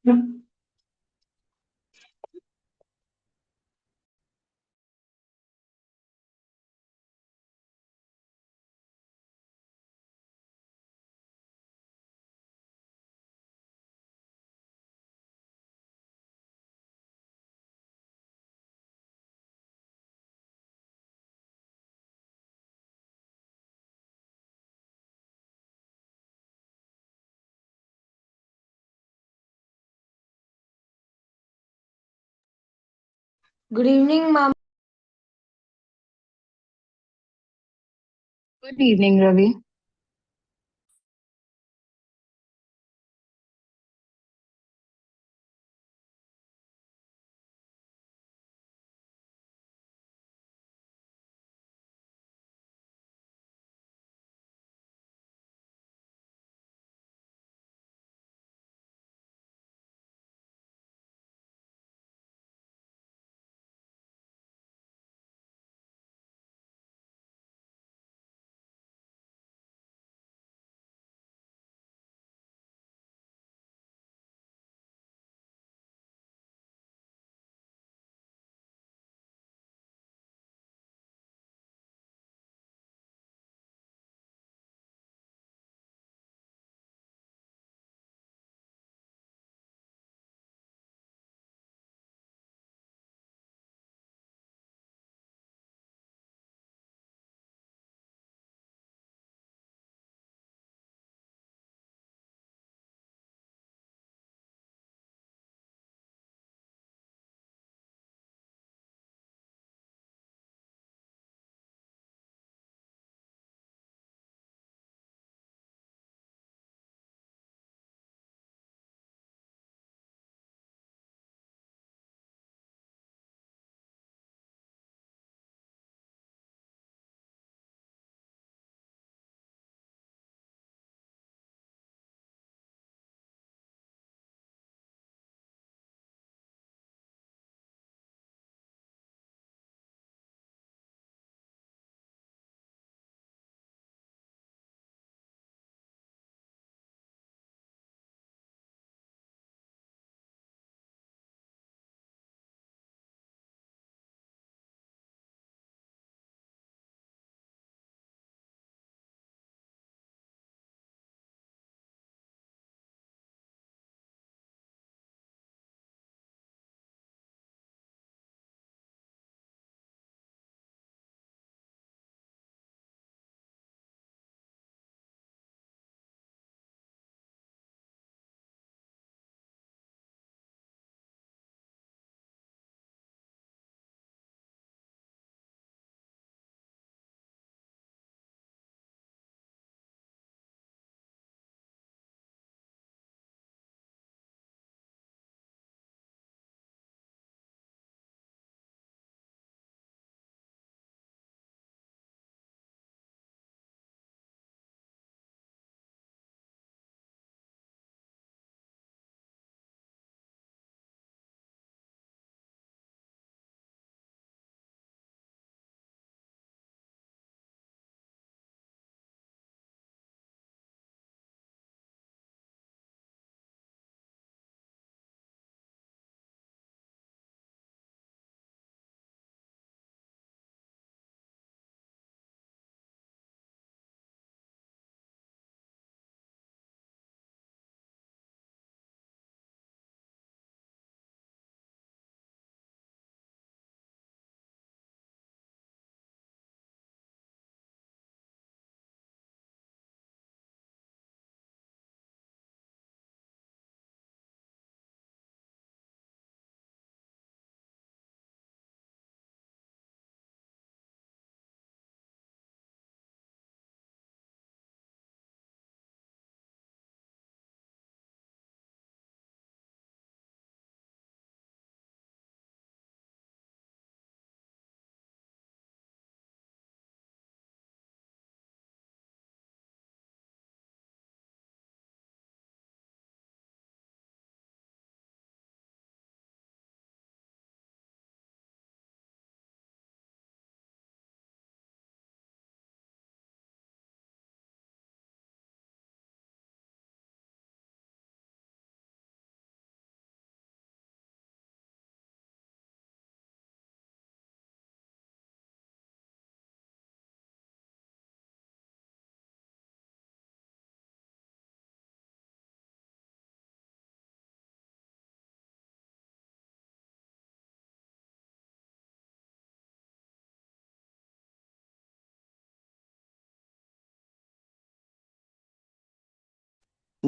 Good evening, ma'am. Good evening, Ravi.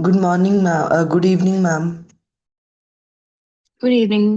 Good morning, ma'am. Good evening, ma'am. Good evening.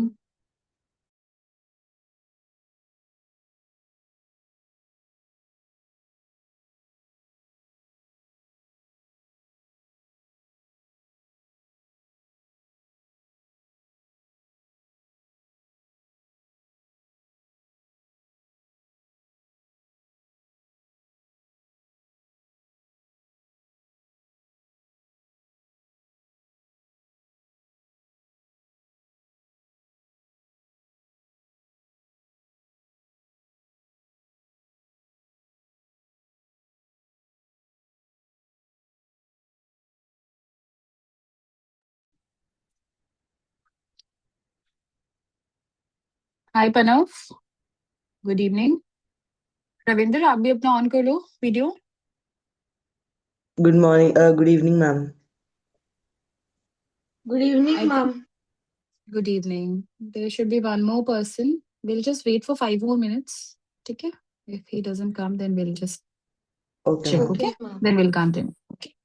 Hi Pranav, good evening. Ravindra, आप भी अपना on कर लो video. Good morning. Good evening, ma'am. Good evening, I think ma'am. Good evening. There should be one more person. Will just wait for 5 more minutes. ठीक है? If he doesn't come then will just Okay, check, ma'am. okay? Okay, ma'am. Then we'll continue. Okay.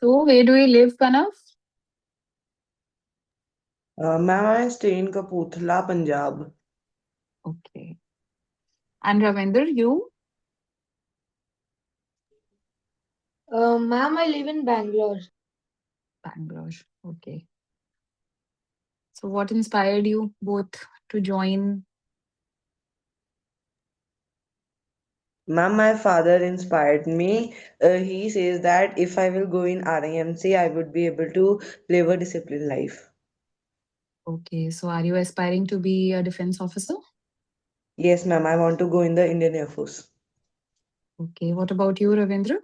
So, where do you live, Pranav? Ma'am, I stay in Kapurthala, Punjab. Okay. And Ravinder, you? Ma'am, I live in Bangalore. Bangalore. Okay. So, what inspired you both to join? Ma'am, my father inspired me. He says that if I will go in RIMC, I would be able to live a disciplined life. Okay. So, are you aspiring to be a defense officer? Yes, ma'am, I want to go in the Indian Air Force. Okay. What about you, Ravindra?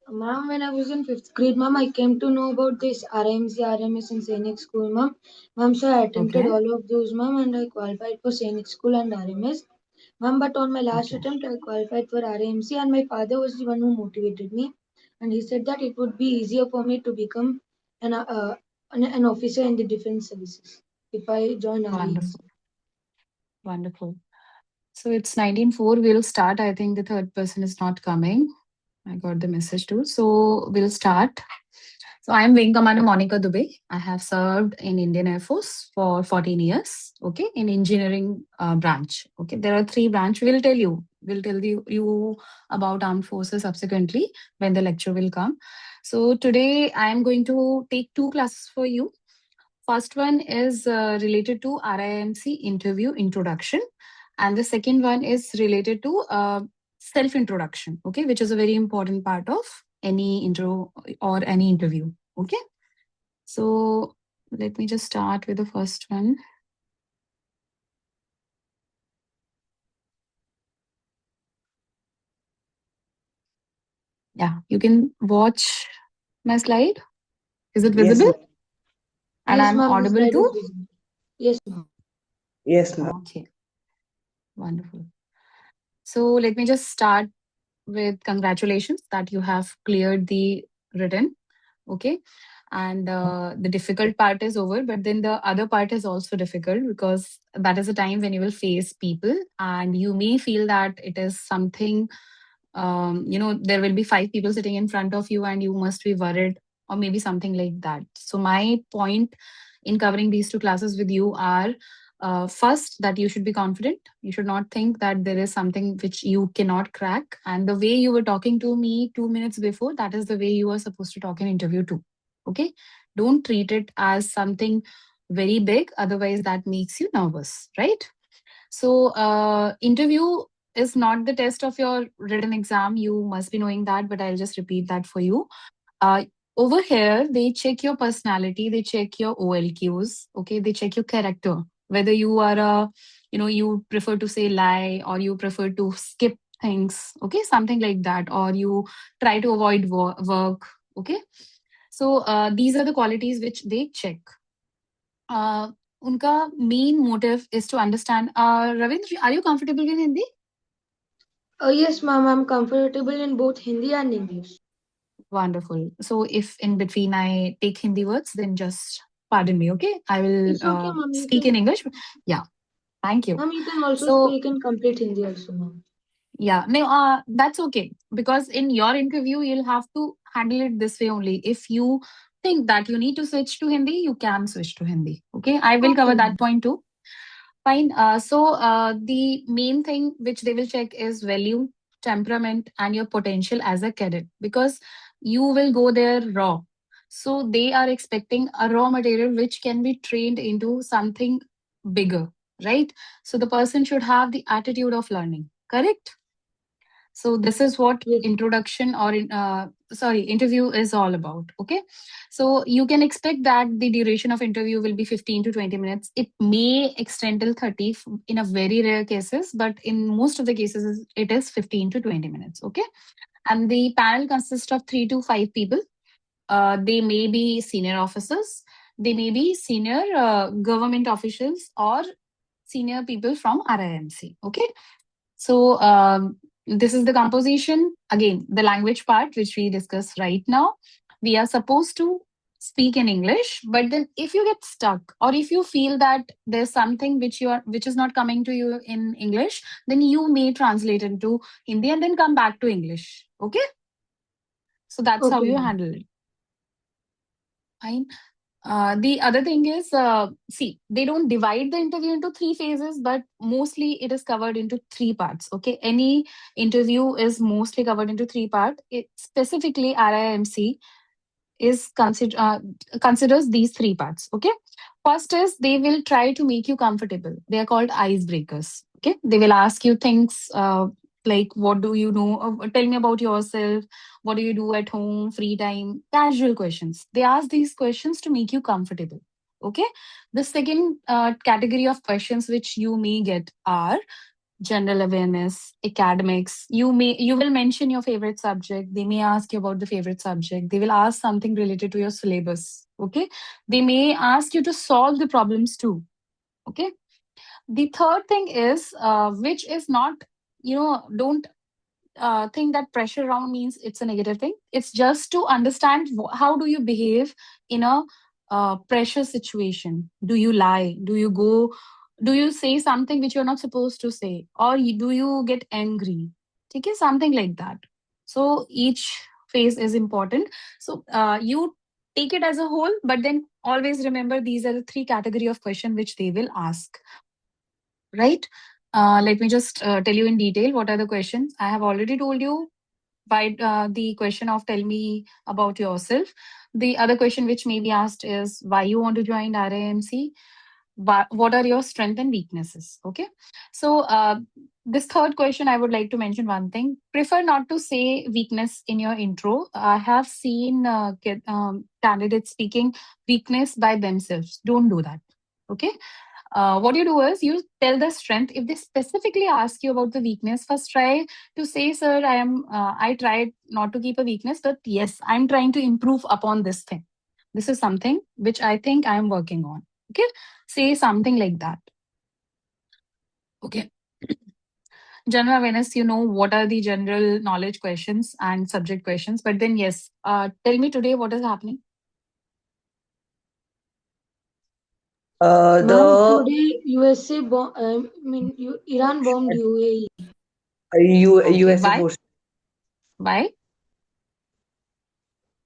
Ma'am, when I was in fifth grade, ma'am, I came to know about this RMC, RMS and Sainik school, ma'am. Ma'am, so I attempted Okay. all of those, ma'am, and I qualified for Sainik school and RMS. Ma'am, but on my last Okay. attempt, I qualified for RMC, and my father was the one who motivated me. And he said that it would be easier for me to become an, uh, an officer in the defense services if I join RMC. Wonderful. Wonderful. So it's 19:04. We'll start. I think the third person is not coming. I got the message too. So we'll start. So I am Wing Commander Monica Dubey. I have served in Indian Air Force for 14 years. Okay, in engineering branch. Okay, there are three branch. We'll tell you. We'll tell you about armed forces subsequently when the lecture will come. So today I am going to take two classes for you. First one is related to RIMC interview introduction, and the second one is related to self introduction. Okay, which is a very important part of any intro or any interview. Okay, so let me just start with the first one. Yeah, you can watch my slide. Is it Yes, visible? ma'am. And Yes, I'm ma'am, the audible slide too? is visible. Yes, ma'am. Yes, ma'am. Okay, wonderful. So let me just start with congratulations that you have cleared the written. Okay. And the difficult part is over, but then the other part is also difficult because that is a time when you will face people and you may feel that it is something, there will be five people sitting in front of you and you must be worried or maybe something like that. So my point in covering these two classes with you are first, that you should be confident. You should not think that there is something which you cannot crack. And the way you were talking to me 2 minutes before, that is the way you are supposed to talk in interview too. Okay. Don't treat it as something very big. Otherwise, that makes you nervous, right? So, interview is not the test of your written exam. You must be knowing that, but I'll just repeat that for you. uh, Over here, they check your personality, they check your OLQs, okay, they check your character, whether you are you prefer to say lie or you prefer to skip things, okay, something like that, or you try to avoid work, okay. So these are the qualities which they check. uh, Unka main motive is to understand. Ravindra, are you comfortable with Hindi? Yes, ma'am, I'm comfortable in both Hindi and English. Wonderful. So if in between I take Hindi words, then just pardon me, okay? I will It's okay, ma'am. You speak in can, English. Yeah, thank you. ma'am, you can also So speak in complete Hindi also, ma'am. yeah, no, that's okay because in your interview you'll have to handle it this way only. If you think that you need to switch to Hindi, you can switch to Hindi. Okay, I will Okay, cover ma'am. that point too. Fine. The main thing which they will check is value, temperament, and your potential as a cadet because you will go there raw. So they are expecting a raw material which can be trained into something bigger, right? So the person should have the attitude of learning, correct? So this is what Yes, introduction or sorry, interview is all about. Okay. So you can expect that the duration of interview will be 15 to 20 minutes. It may extend till 30 in a very rare cases, but in most of the cases it is 15 to 20 minutes. Okay. And the panel consists of 3 to 5 people. They may be senior officers. They may be senior government officials or senior people from RIMC. Okay. So this is the composition. Again, the language part, which we discuss right now. We are supposed to speak in English, but then if you get stuck or if you feel that there's something which is not coming to you in English, then you may translate into Hindi and then come back to English. Okay. So that's how okay, you ma'am. handle it. Fine. The other thing is, see, they don't divide the interview into three phases, but mostly it is covered into three parts. Okay, any interview is mostly covered into three parts. Specifically, RIMC is considers these three parts. Okay, first is they will try to make you comfortable. They are called icebreakers. Okay, they will ask you things like, what do you know? Tell me about yourself. What do you do at home, free time? Casual questions. They ask these questions to make you comfortable. Okay. The second category of questions which you may get are general awareness, academics. You will mention your favorite subject. They may ask you about the favorite subject. They will ask something related to your syllabus. Okay. They may ask you to solve the problems too. Okay. The third thing is which is not, don't think that pressure around means it's a negative thing. It's just to understand how do you behave in a pressure situation. Do you lie? Do you go? Do you say something which you're not supposed to say, or do you get angry? Okay, something like that. So each phase is important. So you take it as a whole, but then always remember these are the three category of question which they will ask, right? Let me just tell you in detail what are the questions. I have already told you by the question of tell me about yourself. The other question which may be asked is why you want to join RIMC, what are your strengths and weaknesses. Okay, so this third question I would like to mention one thing: prefer not to say weakness in your intro. I have seen candidates speaking weakness by themselves. Don't do that. Okay, what you do is you tell the strength. If they specifically ask you about the weakness, first try to say, sir, I tried not to keep a weakness, but yes, I'm trying to improve upon this thing. This is something which I think I'm working on. Okay, say something like that. Okay. General awareness, you know what are the general knowledge questions and subject questions, but then yes, tell me today what is happening. Ma'am, The today USA Iran bombed UAE. Okay, USA why? portion, Why?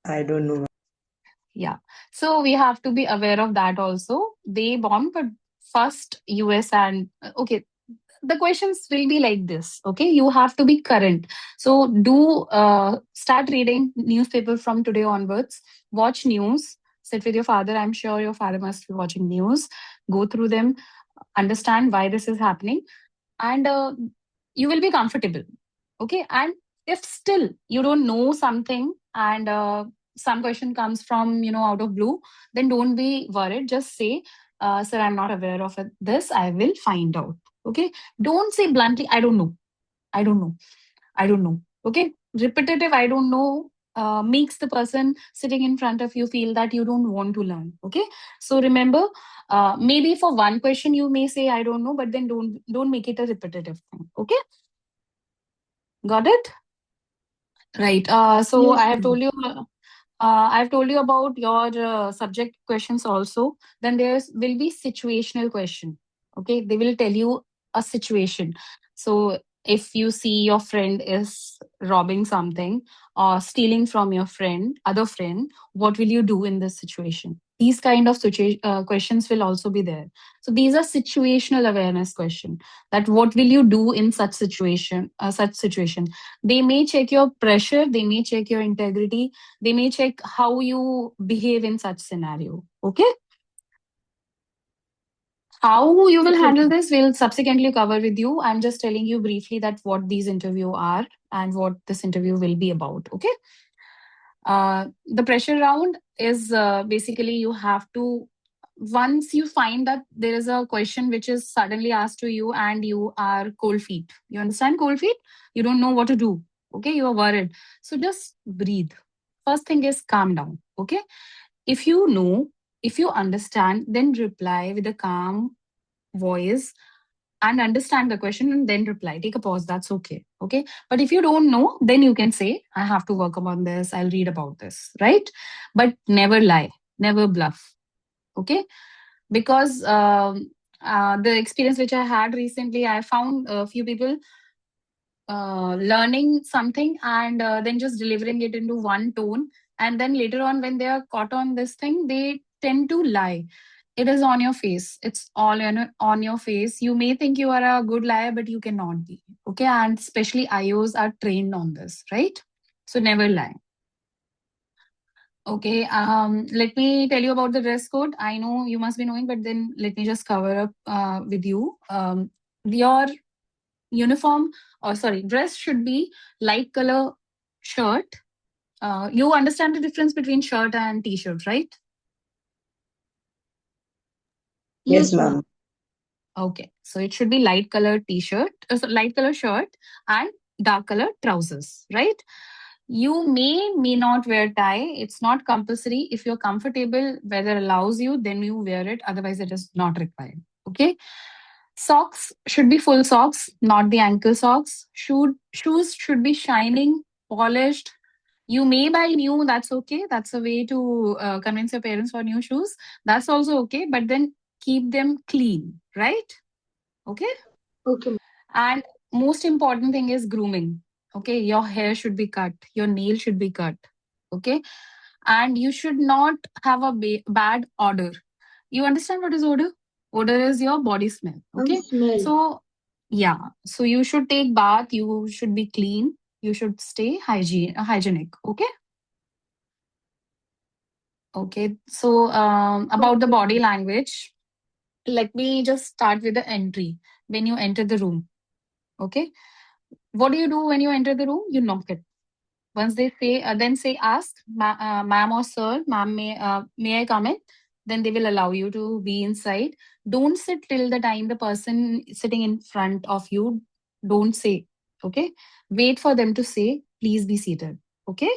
I don't know. Yeah. So we have to be aware of that also. They bombed, but first US and okay, the questions will be like this. Okay, you have to be current. So do start reading newspaper from today onwards. Watch news. Sit with your father. I'm sure your father must be watching news. Go through them. Understand why this is happening, and you will be comfortable. Okay, and if still you don't know something and some question comes from out of blue, then don't be worried. Just say, sir, I'm not aware of this, I will find out. Okay, don't say bluntly, I don't know, I don't know, I don't know. Okay, repetitive I don't know makes the person sitting in front of you feel that you don't want to learn. Okay, so remember, maybe for one question you may say I don't know, but then don't make it a repetitive thing. Okay, got it? Right. So Yes, I have ma'am. told you. I've told you about your subject questions also. Then there's will be situational question. Okay, they will tell you a situation. So if you see your friend is robbing something or stealing from your other friend, what will you do in this situation? These kind of questions will also be there. So these are situational awareness question. That what will you do in such situation? Such situation. They may check your pressure. They may check your integrity. They may check how you behave in such scenario. Okay, how you will Okay, handle ma'am. this we'll subsequently cover with you. I'm just telling you briefly that what these interview are and what this interview will be about. Okay, the pressure round is basically you have to, once you find that there is a question which is suddenly asked to you and you are cold feet, you understand cold feet, you don't know what to do. Okay, you are worried, so just breathe. First thing is calm down. Okay, if you know, if you understand, then reply with a calm voice and understand the question and then reply. Take a pause, that's okay. Okay, but if you don't know, then you can say I have to work upon this, I'll read about this, right? But never lie, never bluff. Okay, because the experience which I had recently, I found a few people learning something and then just delivering it into one tone, and then later on when they are caught on this thing they tend to lie. It is on your face, it's all on your face. You may think you are a good liar but you cannot be. Okay, and especially ios are trained on this, right? So never lie. Okay, let me tell you about the dress code. I know you must be knowing, but then let me just cover up with you. Your uniform, or sorry, dress should be light color shirt. You understand the difference between shirt and t-shirt, right? Yes, Yes, ma'am. ma'am. Okay, so it should be light color t-shirt, so light color shirt and dark color trousers, right? You may not wear tie. It's not compulsory. If you're comfortable, weather allows you, then you wear it. Otherwise, it is not required. Okay. Socks should be full socks, not the ankle socks. Shoes should be shining, polished. You may buy new, that's okay. That's a way to convince your parents for new shoes. That's also okay, but then keep them clean, right? Okay. Okay, ma'am. And most important thing is grooming. Okay, your hair should be cut, your nail should be cut. Okay, And you should not have a bad odor. You understand what is odor? Odor is your body smell. And Okay. smell. So, yeah. So you should take bath. You should be clean. You should stay hygienic. Okay. Okay. So, about the Okay. body language, let me just start with the entry. When you enter the room, okay, what do you do when you enter the room? You knock it. Once they say, then say, ask, ma'am or sir, ma'am, may I come in? Then they will allow you to be inside. Don't sit till the time the person sitting in front of you don't say. Okay, wait for them to say, please be seated. Okay,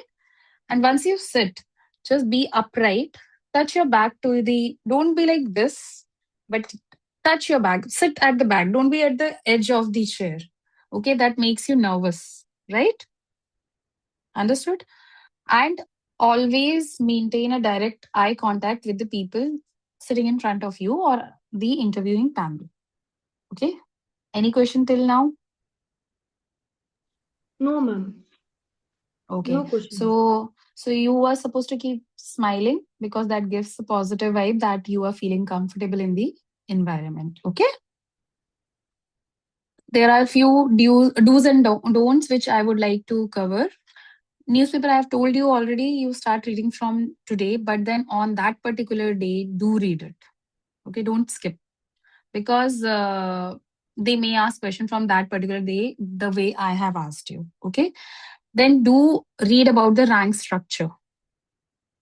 and once you sit, just be upright. Touch your back to the. Don't be like this, but touch your back. Sit at the back. Don't be at the edge of the chair. Okay, that makes you nervous, right? Understood? And always maintain a direct eye contact with the people sitting in front of you or the interviewing panel. Okay. Any question till now? No, ma'am. Okay. No questions. So you are supposed to keep smiling because that gives a positive vibe that you are feeling comfortable in the environment. Okay. There are a few do's and don'ts which I would like to cover. Newspaper, I have told you already, you start reading from today, but then on that particular day, do read it. Okay, don't skip because they may ask question from that particular day the way I have asked you. Okay, then do read about the rank structure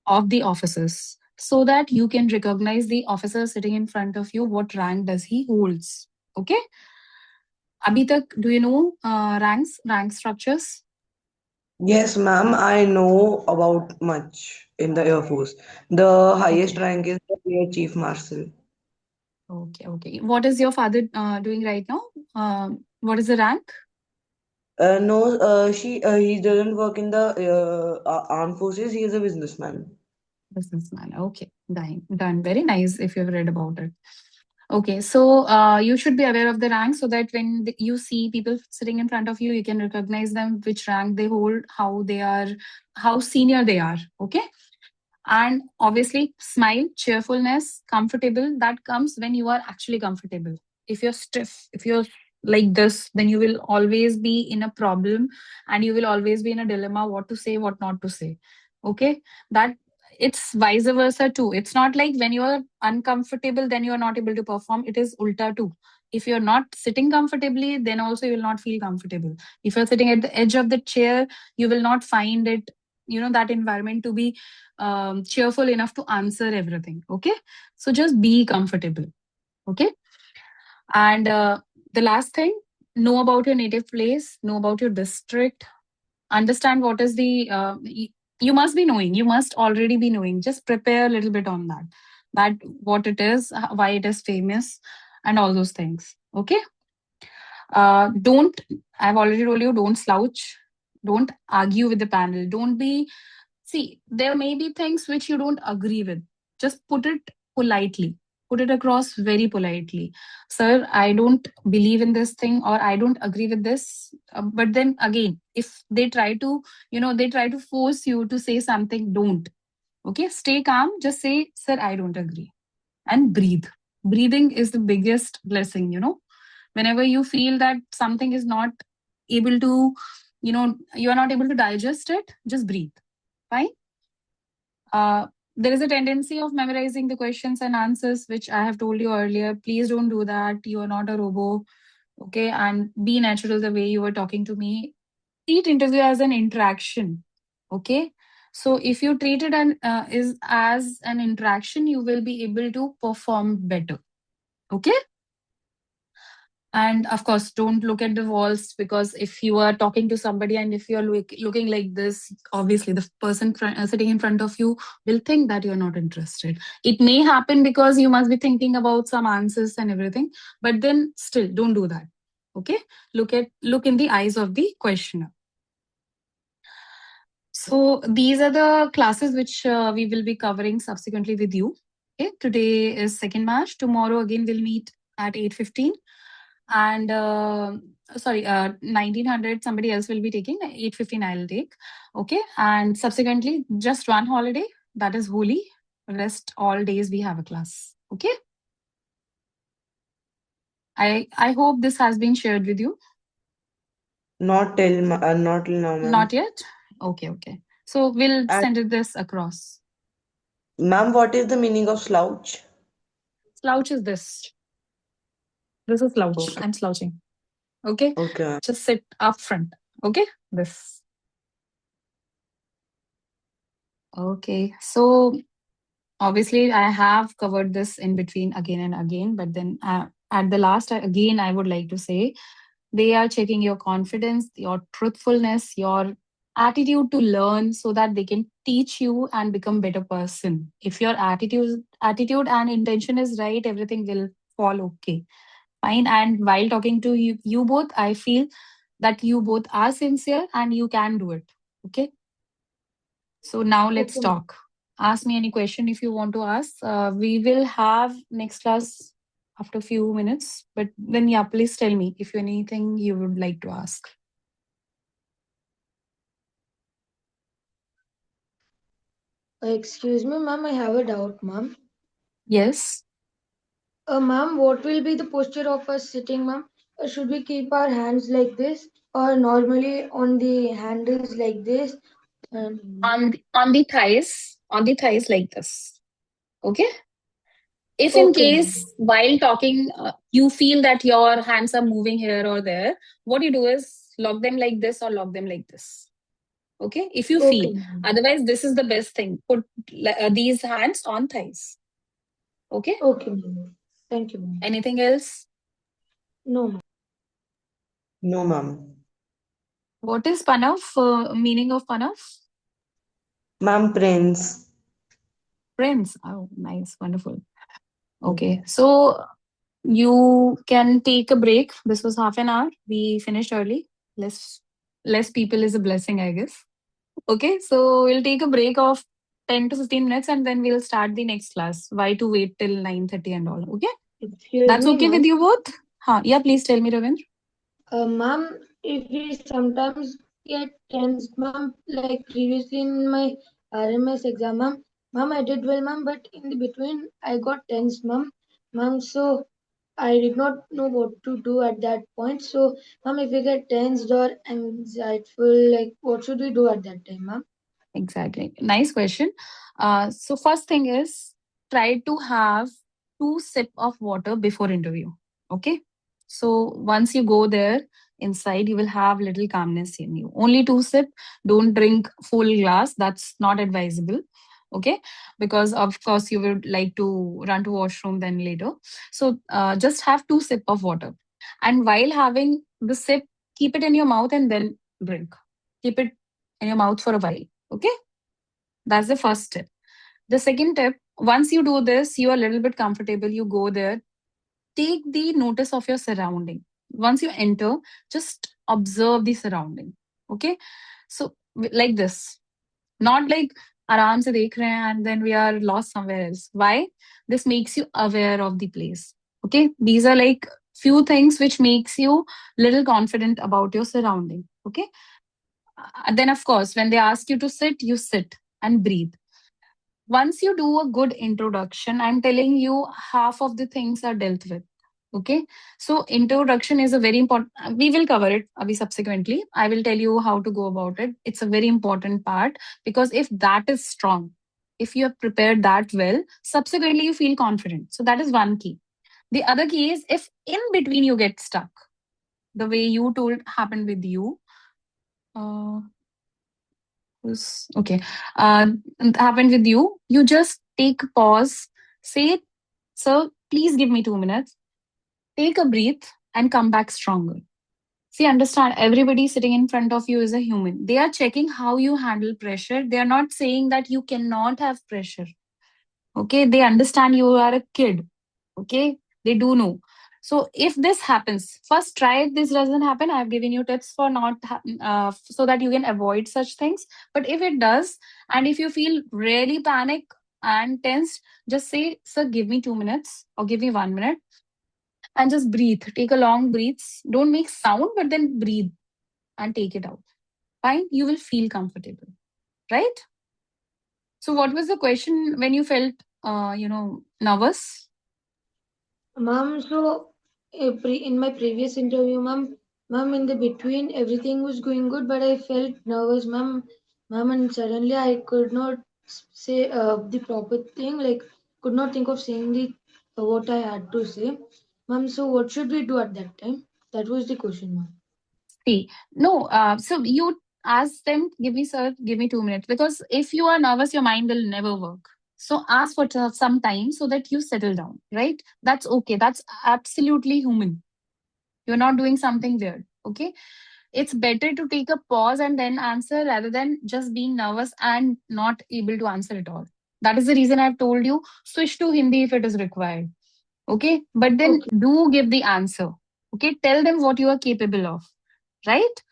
of the officers so that you can recognize the officer sitting in front of you. What rank does he holds? Okay, abhi tak do you know rank structures? Yes, ma'am, I know about much in the Air Force. The highest Okay. rank is the Air Chief Marshal. Okay, okay. What is your father doing right now? What is the rank? No, he doesn't work in the armed forces. He is a businessman. Businessman. Okay, done. Done. Very nice if you've read about it. Okay, so you should be aware of the rank so that when you see people sitting in front of you, you can recognize them, which rank they hold, how they are, how senior they are. Okay, and obviously smile, cheerfulness, comfortable. That comes when you are actually comfortable. If you're stiff, if you're like this, then you will always be in a problem and you will always be in a dilemma what to say, what not to say. Okay, that it's vice versa too. It's not like when you are uncomfortable then you are not able to perform. It is ulta too. If you're not sitting comfortably, then also you will not feel comfortable. If you're sitting at the edge of the chair, you will not find it, that environment to be cheerful enough to answer everything. Okay, so just be comfortable. Okay, and the last thing, know about your native place, know about your district, understand what is the you must be knowing, you must already be knowing, just prepare a little bit on that what it is, why it is famous, and all those things. Okay, don't, I've already told you, don't slouch, don't argue with the panel, don't be. See, there may be things which you don't agree with. Just put it politely. Put it across very politely. Sir, I don't believe in this thing or I don't agree with this. But then again, if they try to, they try to force you to say something, don't. Okay, stay calm. Just say, sir, I don't agree. And breathe. Breathing is the biggest blessing. Whenever you feel that something is not able to, you are not able to digest it, just breathe. Fine. Uh, there is a tendency of memorizing the questions and answers, which I have told you earlier. Please don't do that. You are not a robo. Okay. And be natural the way you were talking to me. Treat interview as an interaction. Okay. So if you treat it is as an interaction, you will be able to perform better. Okay. And of course, don't look at the walls, because if you are talking to somebody and if you're looking like this, obviously the person sitting in front of you will think that you're not interested. It may happen because you must be thinking about some answers and everything, but then still don't do that. Okay, look in the eyes of the questioner. So these are the classes which we will be covering subsequently with you. Okay, today is 2nd March. Tomorrow again we'll meet at 8:15. And sorry, 1900 somebody else will be taking, 8:15 I'll take. Okay, and subsequently just one holiday, that is Holi. Rest all days we have a class. Okay, I hope this has been shared with you. Not till now, Not ma'am. yet. Okay, okay, so we'll And send it this across. ma'am, what is the meaning of slouch? Slouch is this is slouch, Okay, I'm slouching. Okay, okay, ma'am. just sit up front. Okay, this. Okay, so obviously I have covered this in between again and again, but then at the last, again I would like to say they are checking your confidence, your truthfulness, your attitude to learn, so that they can teach you and become better person. If your attitude and intention is right, everything will fall okay, fine. And while talking to you both, I feel that you both are sincere and you can do it. Okay, so now let's Okay, ma'am. talk. Ask me any question if you want to ask. We will have next class after a few minutes, but then yeah, please tell me if you anything you would like to ask. Excuse me, ma'am, I have a doubt, ma'am. Yes. Ma'am, what will be the posture of us sitting, ma'am? Should we keep our hands like this or normally on the handles like this? And On the thighs like this. Okay. If in okay, ma'am. case while talking you feel that your hands are moving here or there, what you do is lock them like this or lock them like this. Okay, if you Okay, feel. ma'am. Otherwise, this is the best thing. Put these hands on thighs. Okay. Okay, ma'am. Thank you, ma'am. Anything else? No, ma'am. No, ma'am. What is Panav? Meaning of Panav? Ma'am, prince. Friends. Oh, nice. Wonderful. Okay. Okay. So you can take a break. This was half an hour. We finished early. Less people is a blessing, I guess. Okay. So we'll take a break of 10 to 15 minutes and then we'll start the next class. Why to wait till 9:30 and all? Okay. Excuse That's me, okay ma'am. with you both? Huh. Yeah, please tell me, Ravindra. Ma'am, if we sometimes get tense, ma'am, like previously in my RMS exam, ma'am, I did well, ma'am, but in the between I got tense, ma'am, so I did not know what to do at that point. So, ma'am, if we get tensed or anxietyful, like what should we do at that time, ma'am? Exactly. Nice question. So first thing is try to have 2 sip of water before interview. Okay. So once you go there inside, you will have little calmness in you. Only 2 sip. Don't drink full glass. That's not advisable. Okay, because of course you would like to run to washroom then later. So just have 2 sip of water, and while having the sip, keep it in your mouth and then drink. Keep it in your mouth for a while. Okay, that's the first tip. The second tip, once you do this, you are a little bit comfortable, you go there, take the notice of your surrounding. Once you enter, just observe the surrounding. Okay, so like this, not like आराम से देख रहे हैं and then we are lost somewhere else. Why? This makes you aware of the place. Okay, these are like few things which makes you little confident about your surrounding. Okay, then of course when they ask you to sit, you sit and breathe. Once you do a good introduction, I'm telling you half of the things are dealt with. Okay, so introduction is a very important, we will cover it subsequently. I will tell you how to go about it. It's a very important part, because if that is strong, if you have prepared that well, subsequently you feel confident. So that is one key. The other key is if in between you get stuck, the way you told happened with you. uh, okay, it happened with you, you just take a pause, say, sir, please give me 2 minutes, take a breath and come back stronger. See, understand, everybody sitting in front of you is a human. They are checking how you handle pressure. They are not saying that you cannot have pressure. Okay, they understand you are a kid. Okay, they do know. So if this happens, first try it, this doesn't happen, I've given you tips for not so that you can avoid such things. But if it does, and if you feel really panic and tensed, just say, sir, give me 2 minutes or give me 1 minute, and just breathe. Take a long breaths. Don't make sound, but then breathe and take it out. Fine, you will feel comfortable, right? So, what was the question when you felt, nervous? Ma'am, so in my previous interview, ma'am, in the between everything was going good, but I felt nervous, ma'am, and suddenly I could not say the proper thing, like could not think of saying the what I had to say, ma'am. So what should we do at that time? That was the question, ma'am. See, no, so you ask them, give me 2 minutes. Because if you are nervous, your mind will never work. So ask for some time so that you settle down, right? That's okay. That's absolutely human. You're not doing something weird, okay? It's better to take a pause and then answer rather than just being nervous and not able to answer at all. That is the reason I've told you switch to Hindi if it is required, okay? But then Okay. do give the answer, okay? Tell them what you are capable of, right?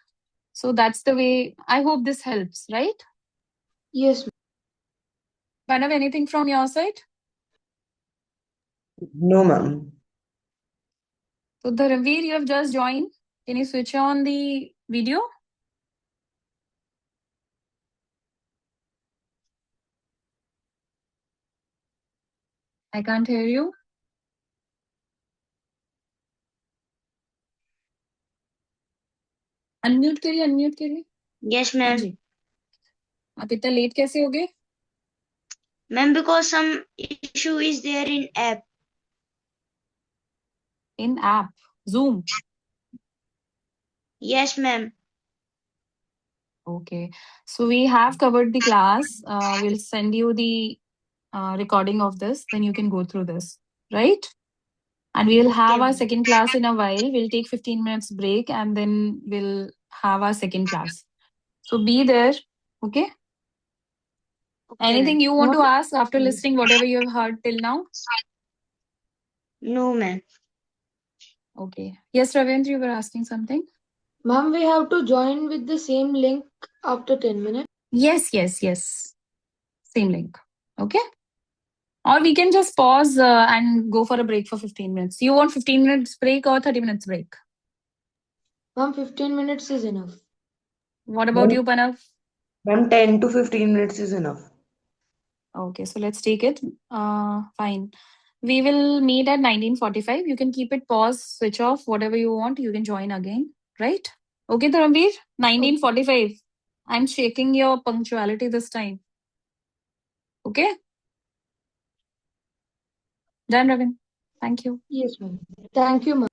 So that's the way. I hope this helps, right? Yes, Pranav, anything from your side? No, ma'am. So the Ranveer, you have just joined. Can you switch on the video? I can't hear you. Unmute करिए Yes, हाँ ma'am. जी आप इतना late कैसे हो गए Ma'am, because some issue is there in app. in app Zoom? Yes, ma'am. Okay, so we have covered the class. We'll send you the recording of this, then you can go through this, right? And we'll Okay, have our ma'am. second class in a while. We'll take 15 minutes break and then we'll have our second class. So be there, okay? Okay, Anything ma'am. you want to ma'am. ask after listening whatever you have heard till now? No, ma'am. Okay. Yes, Ravindra, you were asking something? Ma'am, we have to join with the same link after 10 minutes. Yes. Same link. Okay. Or we can just pause and go for a break for 15 minutes. You want 15 minutes break or 30 minutes break? Ma'am, 15 minutes is enough. What about Ma'am, you, Panav? ma'am, 10 to 15 minutes is enough. Okay, so let's take it. Fine. We will meet at 19:45. You can keep it pause, switch off, whatever you want. You can join again, right? Okay, Dharamveer, Okay. 19:45. I'm checking your punctuality this time. Okay? Done, Ravin. Thank you. Yes, ma'am. Thank you, ma'am.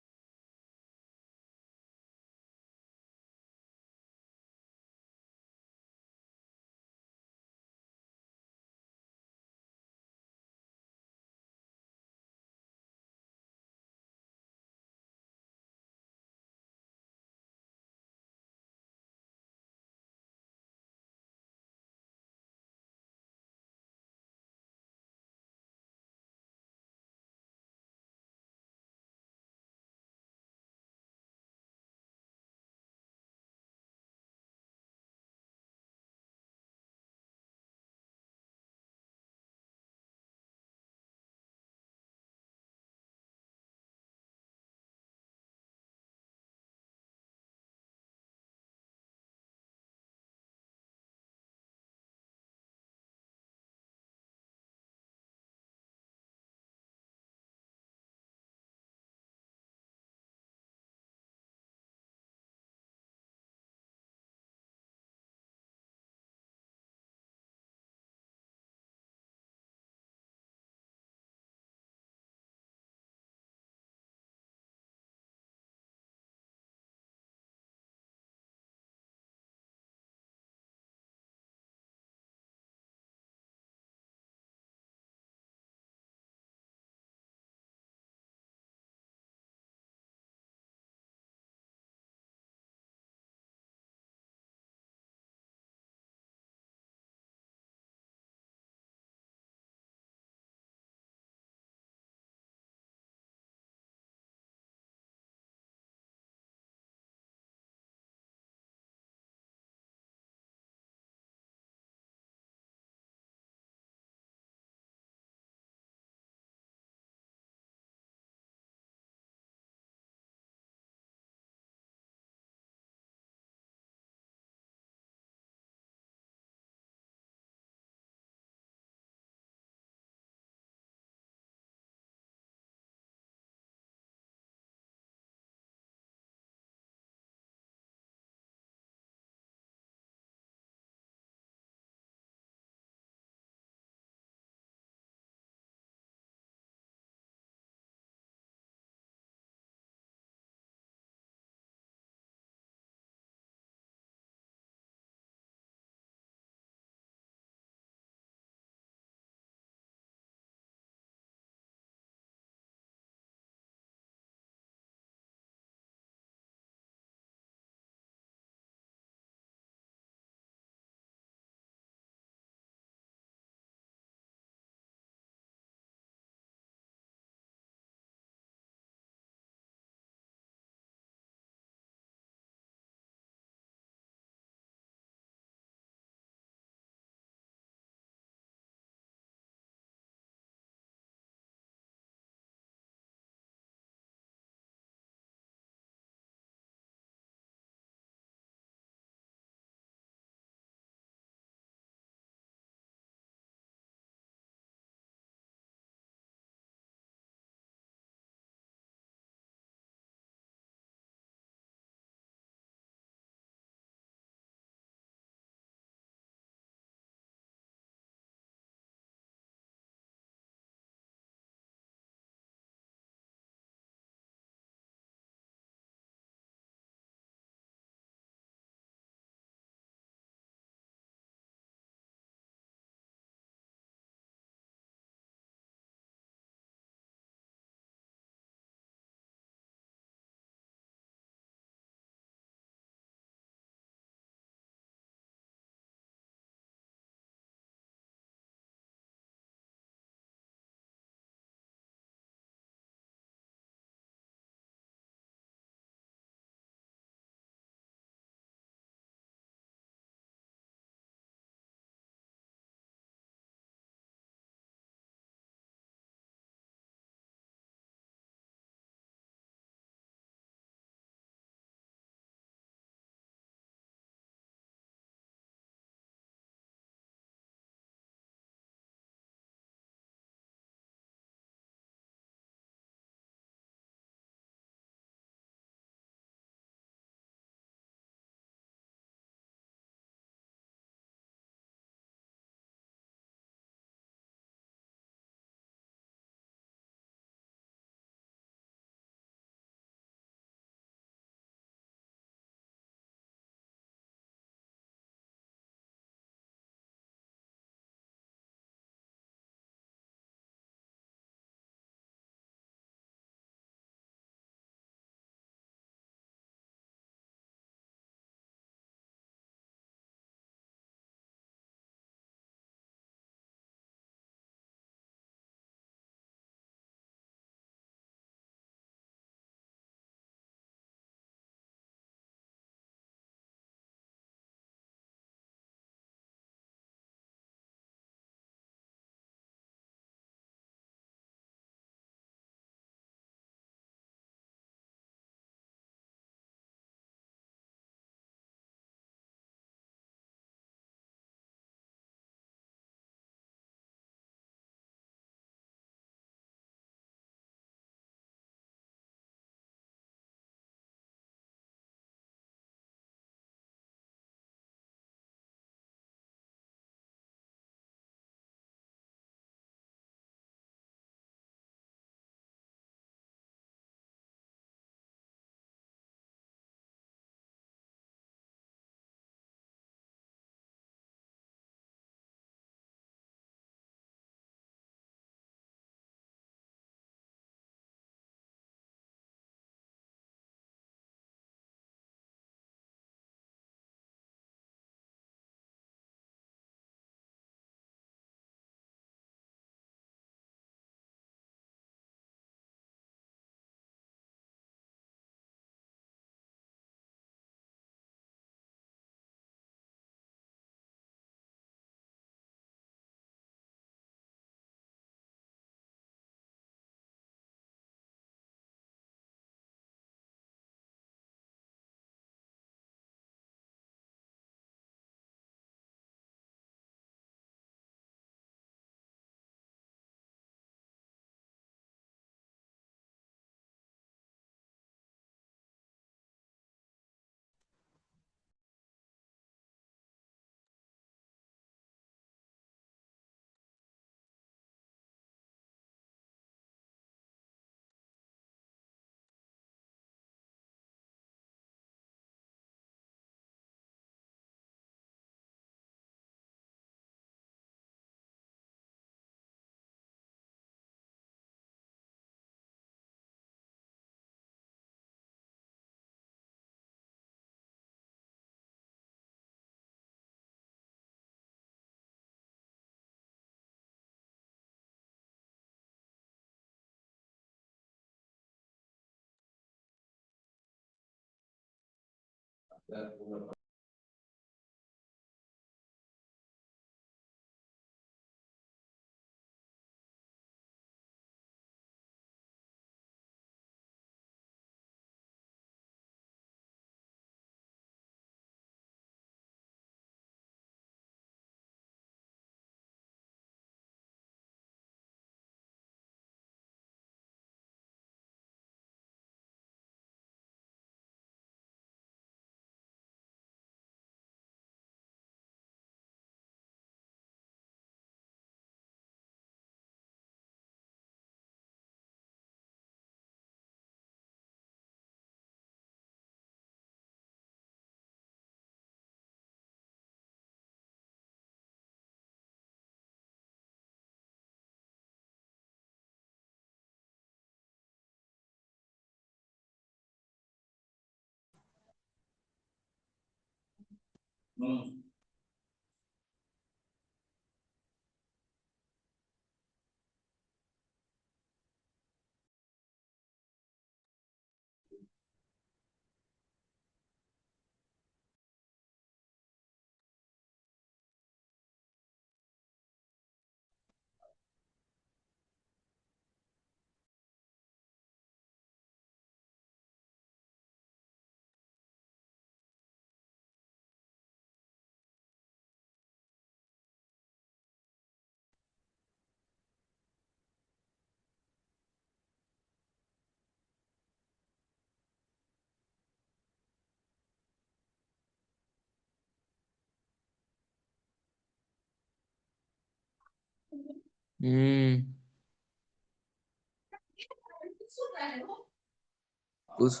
उस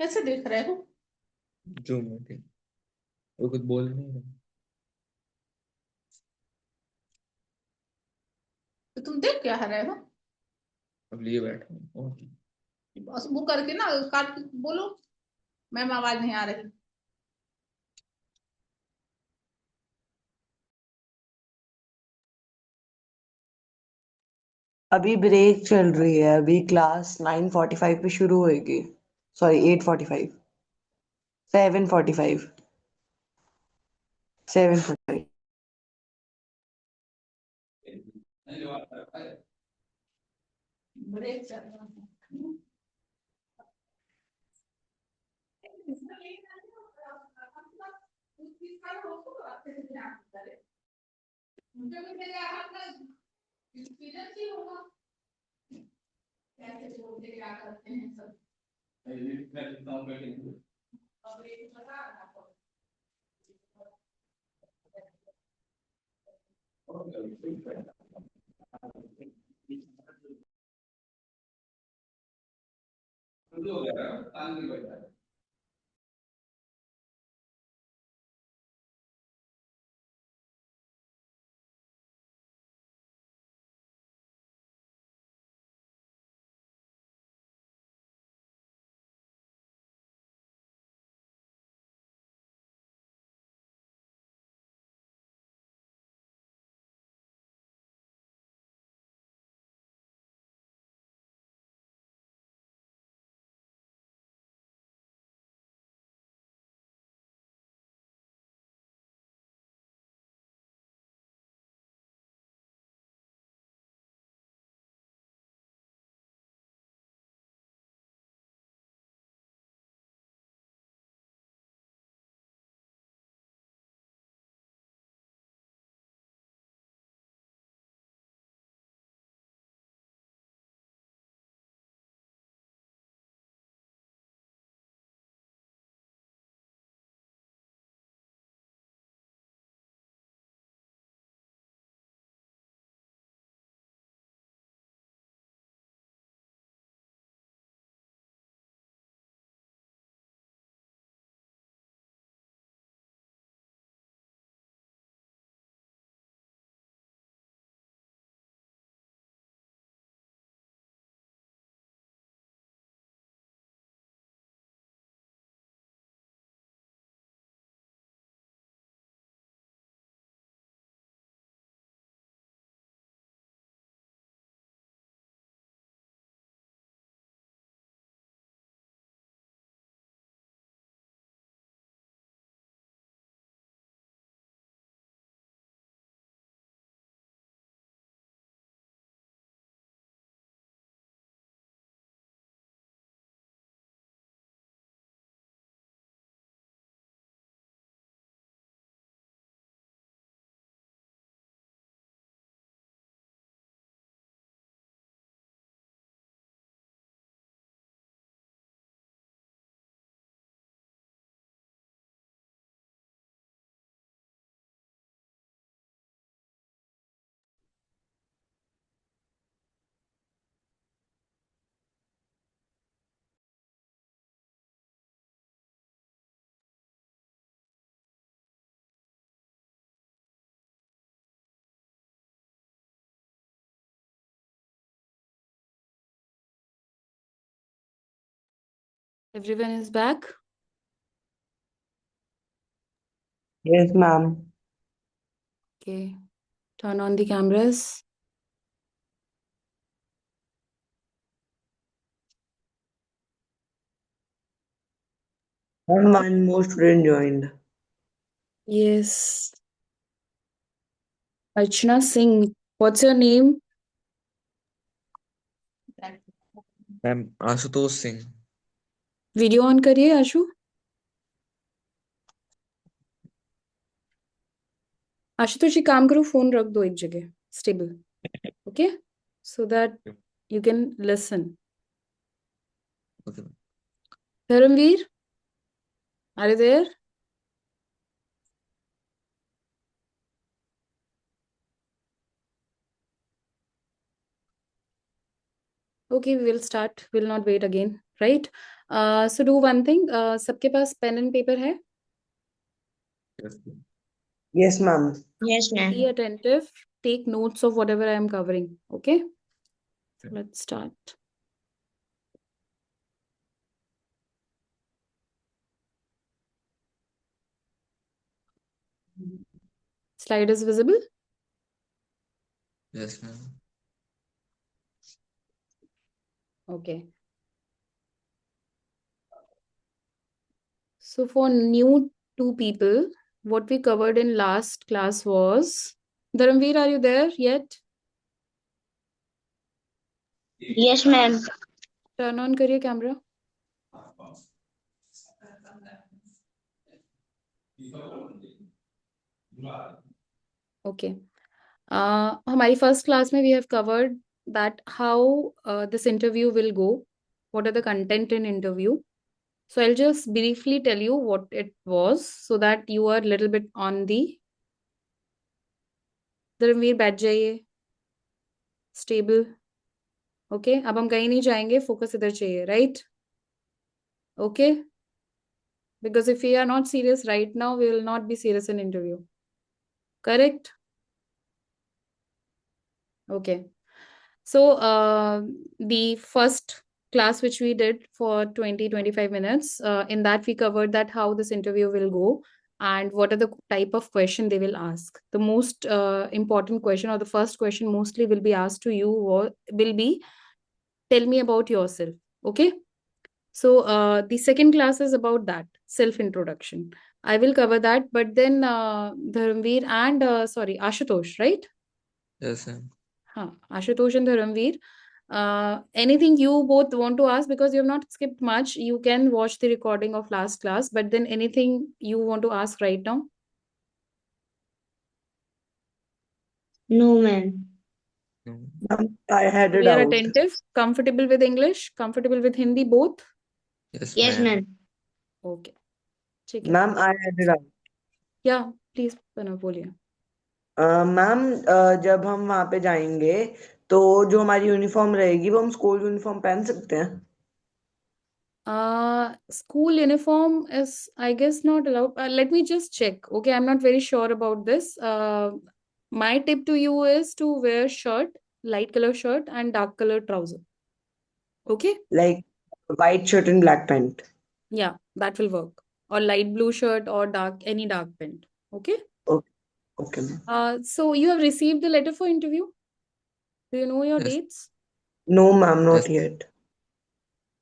कैसे देख रहे हो? जो मैं वो कुछ बोल नहीं रहा। तो तुम देख क्या रहे हो? अब लिए बैठा हूँ। बस वो करके ना काट के बोलो, मैम आवाज नहीं आ रही। अभी ब्रेक चल रही है, अभी क्लास 9:45 पे शुरू होएगी। सॉरी 8:45, 7:45, 7:45। ब्रेक चल रहा है। मुझे भी मेरे हाथ में एक्सपीरियंस ही होगा, कैसे बोलते क्या करते हैं सब। अब ये बता आपको। Everyone is back? Yes, ma'am. Okay. Turn on the cameras. And one more student joined. Yes. Archana Singh. What's your name? Ma'am Ashutosh Singh video on करिए आशु. आशुतोष एक काम करो, फोन रख दो एक जगह stable. Okay? So that you can listen. Okay ma'am Dharamveer, are you there? Okay, we will start. We'll not wait again, right? So do one thing. सबके पास pen and paper है? Yes Yes, ma'am. Yes, ma'am. Be attentive. Take notes of whatever I am covering. Okay? So let's start. Slide is visible? Yes ma'am Okay. So for new two people, what we covered in last class was... Dharamveer, are you there yet? Yes, ma'am. Turn on करिए camera. Okay. हमारी first class में we have covered that how this interview will go. What are the content in interview? So I'll just briefly tell you what it was so that you are a little bit on the... Dharamvir बैठ जाइए. Stable. Okay. अब हम कहीं नहीं जाएंगे. Focus इधर चाहिए. Right? Okay. Because if we are not serious right now, we will not be serious in interview. Correct? Okay. So the first class which we did for 20-25 minutes, in that we covered that how this interview will go and what are the type of question they will ask. The most important question or the first question mostly will be asked to you will be, tell me about yourself. Okay. So the second class is about that, self-introduction. I will cover that, but then Dharamveer and Ashutosh, right? Yes ma'am Ashutosh and Dharamveer, anything you both want to ask, because you have not skipped much, you can watch the recording of last class, but then anything you want to ask right now? No, ma'am. No Ma'am, I had a We are doubt. attentive, comfortable with English, comfortable with Hindi, both? Yes Yes, ma'am ma'am. Okay. ठीक है. Ma'am, I had a doubt. Yeah, please, Pranav, बोलिए. Ma'am जब हम वहाँ पे जाएंगे तो जो हमारी यूनिफॉर्म रहेगी वो हम स्कूल यूनिफॉर्म पहन सकते हैं. School uniform is, I guess, not allowed. Let me just check. Okay, I'm not very sure about this. My tip to you is to wear shirt, light color shirt and dark color trouser. Okay? Like white shirt and black pant. Yeah, that will work. Or light blue shirt or any dark pant. Okay? Okay, okay, ma'am. So you have received the letter for interview? Do you know your yes dates? No, ma'am, not yes yet.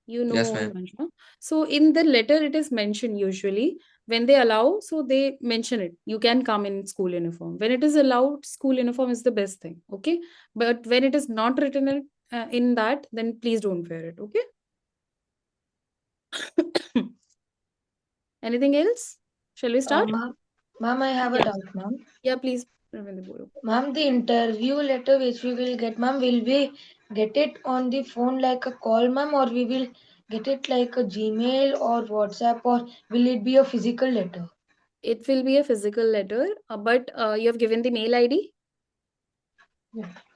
You know, yes ma'am Manjuna. So in the letter, it is mentioned usually when they allow, so they mention it. You can come in school uniform. When it is allowed, school uniform is the best thing. Okay. But when it is not written in that, then please don't wear it. Okay. Anything else? Shall we start? Ma'am, I have a Yeah. doubt, ma'am. Yeah, please. Ravindra Bolo. Ma'am, the interview letter which we will get, ma'am, will we get it on the phone like a call, ma'am, or we will get it like a Gmail or WhatsApp, or will it be a physical letter? It will be a physical letter, but you have given the mail ID.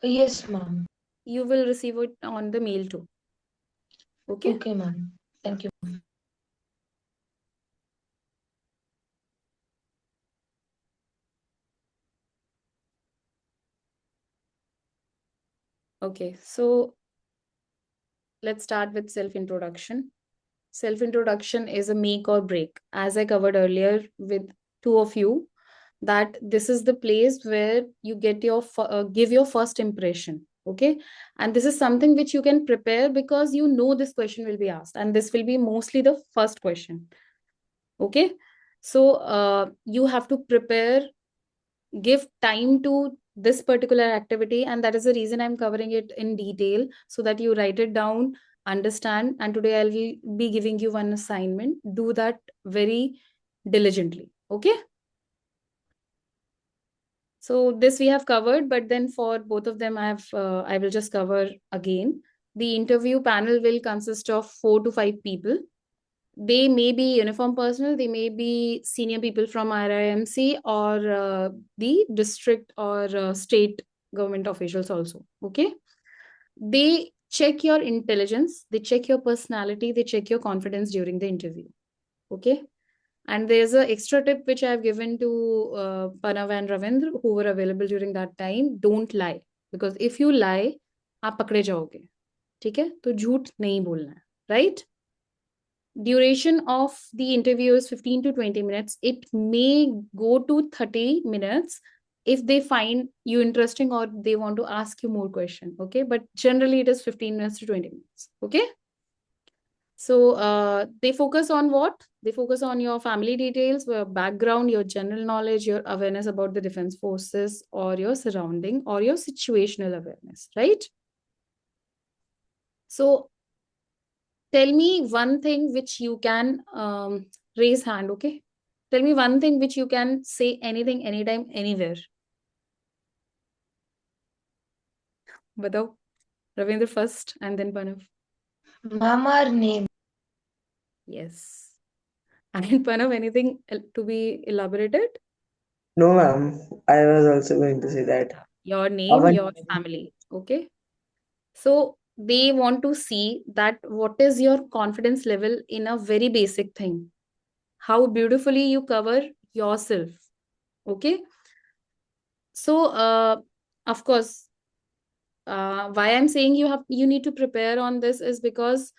Yes, ma'am. You will receive it on the mail too. Okay. Okay, ma'am. Thank you. Okay. So let's start with self-introduction. self-introduction is a make or break. As I covered earlier with two of you, that this is the place where you get your give your first impression. Okay, and this is something which you can prepare because you know this question will be asked, and this will be mostly the first question. Okay, so you have to prepare, give time to this particular activity, and that is the reason I'm covering it in detail, so that you write it down, understand. And today I'll be giving you one assignment. Do that very diligently. Okay, so this we have covered, but then for both of them I will just cover again. The interview panel will consist of 4 to 5 people. They may be uniform personnel, they may be senior people from RIMC, or the district or state government officials also. Okay, they check your intelligence, they check your personality, they check your confidence during the interview. Okay, and there's an extra tip which I have given to Panav and Ravindra, who were available during that time. Don't lie, because if you lie, आप पकड़े जाओगे. ठीक है, तो झूठ नहीं बोलना है, right? Duration of the interview is 15 to 20 minutes. It may go to 30 minutes if they find you interesting or they want to ask you more question. Okay, but generally it is 15 minutes to 20 minutes. Okay, so they focus on what? They focus on your family details, your background, your general knowledge, your awareness about the defense forces, or your surrounding, or your situational awareness, right? So tell me one thing which you can raise hand. Okay, tell me one thing which you can say anything, anytime, anywhere. Batao. Ravindra first and then Panav. Ma'am, our name. Yes. And Panav, anything to be elaborated? No, ma'am. I was also going to say that. Your name, Our your family. Okay. So they want to see that what is your confidence level in a very basic thing. How beautifully you cover yourself. Okay. So of course, why I'm saying you need to prepare on this is because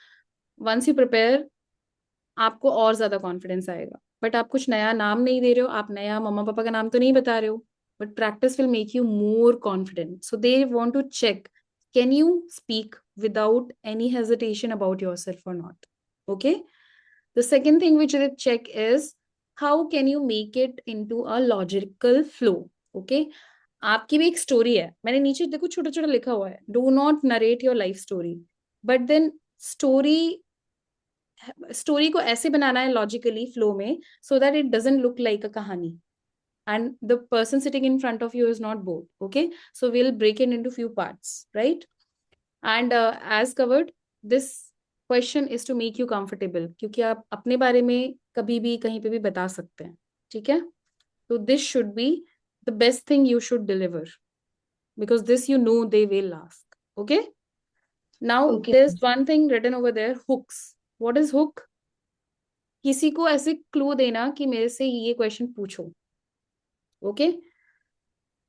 once you prepare, आपको और ज्यादा confidence आएगा. But आप कुछ नया नाम नहीं दे रहे हो, आप नया मम्मा पापा का नाम तो नहीं बता रहे हो, but practice will make you more confident. So they want to check, can you speak without any hesitation about yourself or not? Okay. The second thing which they check is how can you make it into a logical flow. Okay, आपकी भी एक story है, मैंने नीचे देखो छोटा छोटा लिखा हुआ है, do not narrate your life story, but then story को ऐसे बनाना है लॉजिकली फ्लो में, so that it doesn't look like a कहानी and the person sitting in front of you is not bored. Okay, so we'll break it into few parts, right? And as covered, this question is to make you comfortable, क्योंकि आप अपने बारे में कभी भी कहीं पे भी बता सकते हैं. ठीक है, so this should be the best thing you should deliver, because this you know they will ask. Okay, now Okay. there's one thing written over there, hooks. What is hook? किसी को ऐसे क्लू देना कि मेरे से ये question पूछो. Okay,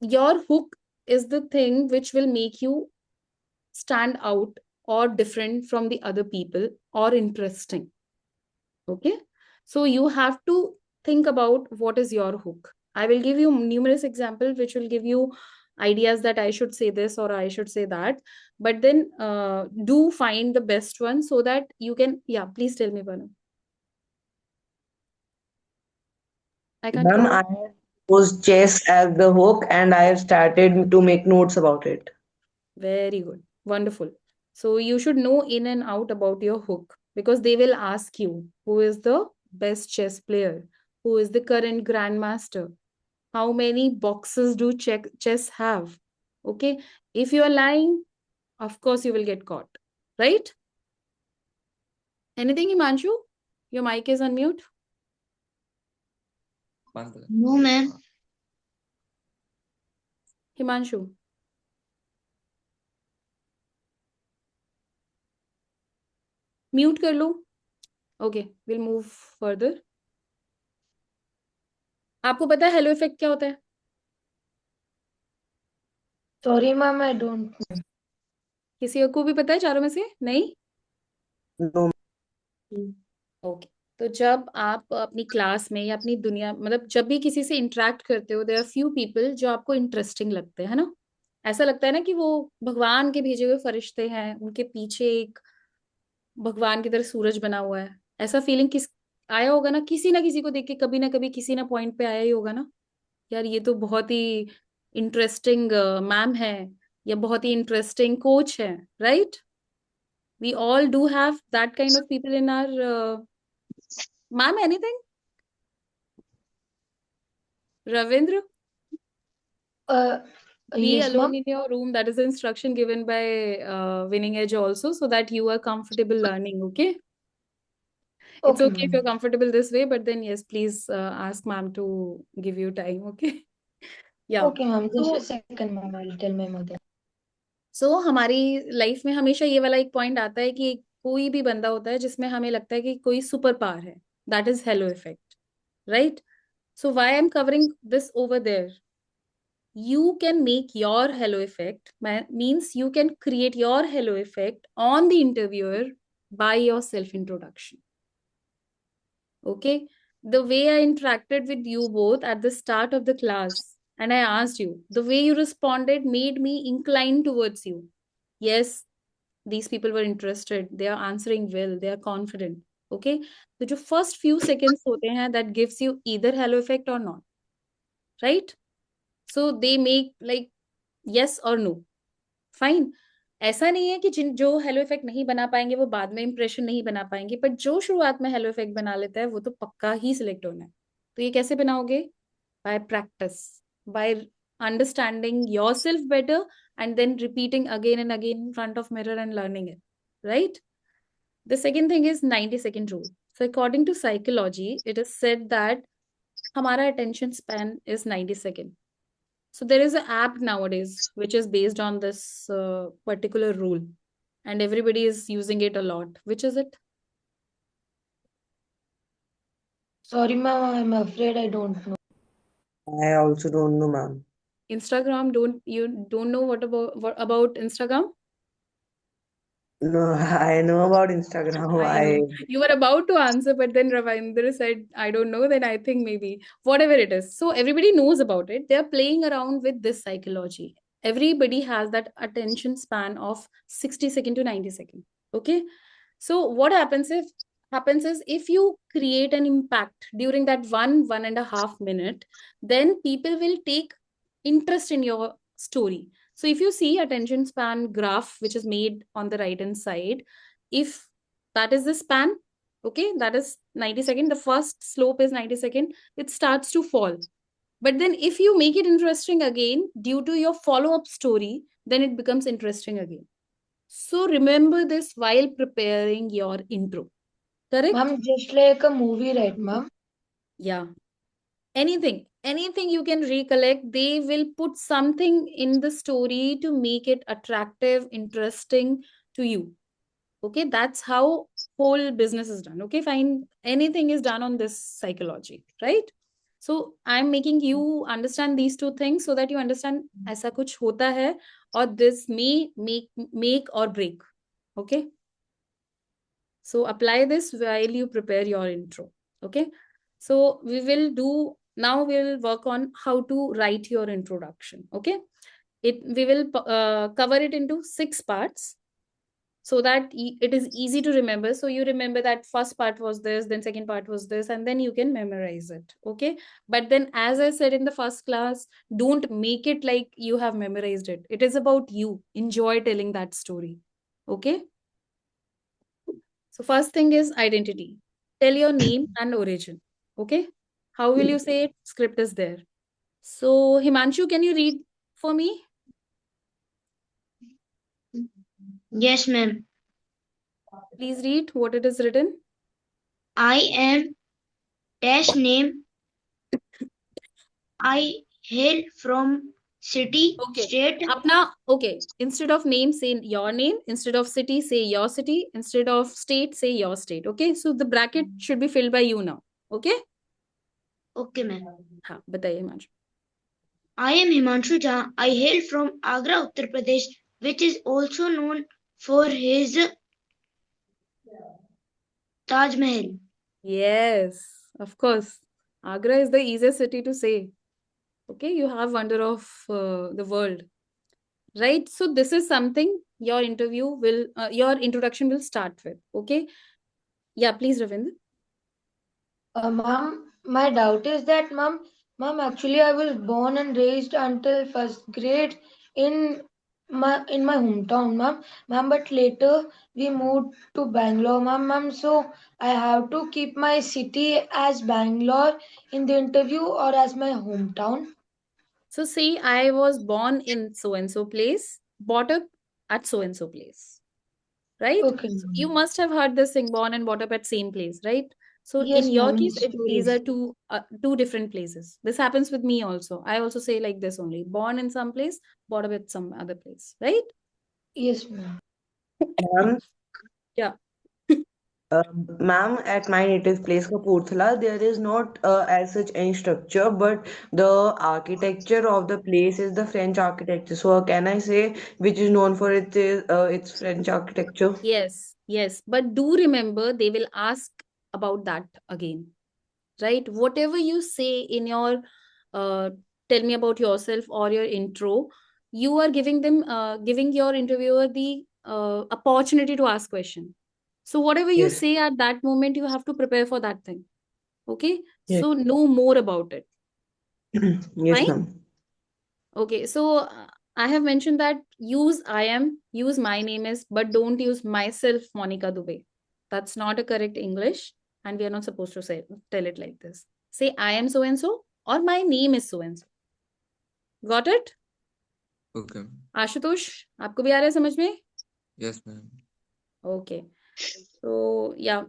your hook is the thing which will make you stand out or different from the other people or interesting. Okay, so you have to think about what is your hook. I will give you numerous examples which will give you ideas that I should say this or I should say that, but then do find the best one so that you can. Yeah, please tell me, Banu. I can't Ma'am, hear. I have used chess as the hook and I have started to make notes about it. Very good. Wonderful. So you should know in and out about your hook, because they will ask you who is the best chess player, who is the current grandmaster, how many boxes do chess have. Okay. If you are lying, of course you will get caught. Right? Anything, Himanshu? Your mic is unmute. No, ma'am. Himanshu. Mute कर लो. Okay, we'll move further. आपको पता है hello effect क्या होता है? Sorry, ma'am, I don't know. किसी को भी पता है चारों में से? नहीं? No, ओके, तो जब आप अपनी क्लास में या अपनी दुनिया मतलब जब भी किसी से इंटरेक्ट करते हो, देयर आर फ्यू पीपल जो आपको इंटरेस्टिंग लगते हैं, है ना? ऐसा लगता है ना कि वो भगवान के भेजे हुए फरिश्ते हैं, उनके पीछे एक भगवान की तरह सूरज बना हुआ है। ऐसा फीलिंग किस आया होगा ना किसी को देख के कभी ना कभी किसी ना पॉइंट पे आया ही होगा ना, यार ये तो बहुत ही इंटरेस्टिंग मैम है या बहुत ही इंटरेस्टिंग कोच है, right? We all do have that kind of people in our ma'am anything Ravindra, Uh, be yes, alone ma'am. in your room. That is the instruction given by Winning Edge also, so that you are comfortable learning. Okay, it's Okay, okay if ma'am. you're comfortable this way, but then yes, please ask ma'am to give you time. Okay, yeah. Okay, ma'am. Just a So second, ma'am. I'll tell my mother. हमारी life में हमेशा ये वाला एक point आता है कि कोई भी बंदा होता है जिसमें हमें लगता है कि कोई सुपर पावर है, that is hello effect, right? So why I'm covering this over there? You can make your halo effect, means you can create your halo effect on the interviewer by your self introduction. Okay, the way I interacted with you both at the start of the class and I asked you, the way you responded made me inclined towards you. Yes, these people were interested, they are answering well, they are confident. Okay, so the first few seconds होते हैं that gives you either halo effect or not, right? So they make like yes or no. Fine. ऐसा नहीं है कि जिन जो hello effect नहीं बना पाएंगे वो बाद में इंप्रेशन नहीं बना पाएंगे, बट जो शुरुआत में हेलो इफेक्ट बना लेता है वो तो पक्का ही सिलेक्ट होना है। तो ये कैसे बनाओगे? By practice, by understanding yourself better and then repeating again and again in front of mirror and learning it, right? The second thing is 90 second rule. So according to psychology it is said that हमारा attention span is 90 second. So there is an app nowadays which is based on this particular rule, and everybody is using it a lot. Which is it? Sorry, ma'am. I'm afraid I don't know. I also don't know, ma'am. Instagram. Don't know what about Instagram? No, I know about Instagram. I know you were about to answer, but then Ravindra said, I don't know. Then I think maybe whatever it is. So everybody knows about it. They're playing around with this psychology. Everybody has that attention span of 60 second to 90 second. Okay. So what happens is if you create an impact during that 1.5 minute, then people will take interest in your story. So if you see attention span graph, which is made on the right hand side, if that is the span, okay, that is 90 second, the first slope is 90 second, it starts to fall. But then if you make it interesting again due to your follow-up story, then it becomes interesting again. So remember this while preparing your intro. Correct? Ma'am, just like a movie, right, ma'am? Yeah. Anything you can recollect, they will put something in the story to make it attractive, interesting to you. Okay, that's how whole business is done. Okay, fine. Anything is done on this psychology, right? So I'm making you understand these two things so that you understand ऐसा कुछ होता है or this may make or break. Okay. So apply this while you prepare your intro. Okay. So now we'll work on how to write your introduction. Okay. We will cover it into 6 parts so that it is easy to remember. So you remember that first part was this, then second part was this, and then you can memorize it. Okay. But then, as I said in the first class, don't make it like you have memorized it. It is about you. Enjoy telling that story. Okay. So first thing is identity. Tell your name and origin. Okay. How will you say it? Script is there. So Himanshu, can you read for me? Yes, ma'am. Please read what it is written. I am dash name. I hail from city, Okay. state. Okay. Instead of name, say your name. Instead of city, say your city. Instead of state, say your state. Okay. So the bracket should be filled by you now. Okay. Okay, ma'am. हाँ, बताइए Himanshu. I am Himanshu Jha. I hail from Agra, Uttar Pradesh, which is also known for his Taj Mahal. Yes, of course. Agra is the easiest city to say. Okay, you have wonder of the world, right? So this is something your introduction will start with. Okay, yeah, please, Ravinder. Ma'am, my doubt is that, ma'am, actually I was born and raised until first grade in my hometown, ma'am. But later we moved to Bangalore, ma'am. So I have to keep my city as Bangalore in the interview or as my hometown. So see, I was born in so and so place, brought up at so and so place, right? Okay, So you ma'am. must have heard this thing, born and brought up at same place, right? So in Yes, your ma'am. case, these are Stories. two different places. This happens with me also. I also say like this only: born in some place, brought up at some other place, right? Yes, ma'am. Ma'am, Yeah. ma'am, at my native place, Kapurthala, there is not as such any structure, but the architecture of the place is the French architecture. So, can I say which is known for its French architecture? Yes, yes. But do remember, they will ask about that again, right? Whatever you say in your uh, tell me about yourself or your intro, you are giving your interviewer the opportunity to ask question. So whatever you Yes. say at that moment, you have to prepare for that thing. Okay, Yes. so know more about it. Yes, Fine. ma'am. Okay, so I have mentioned that use I am, use my name is, but don't use myself, Monica Dubey. That's not a correct English, and we are not supposed to tell it like this. Say I am so and so, or my name is so and so. Got it? Okay. Ashutosh आपको भी आ रहा है समझ में? Yes, ma'am. Okay. So yeah,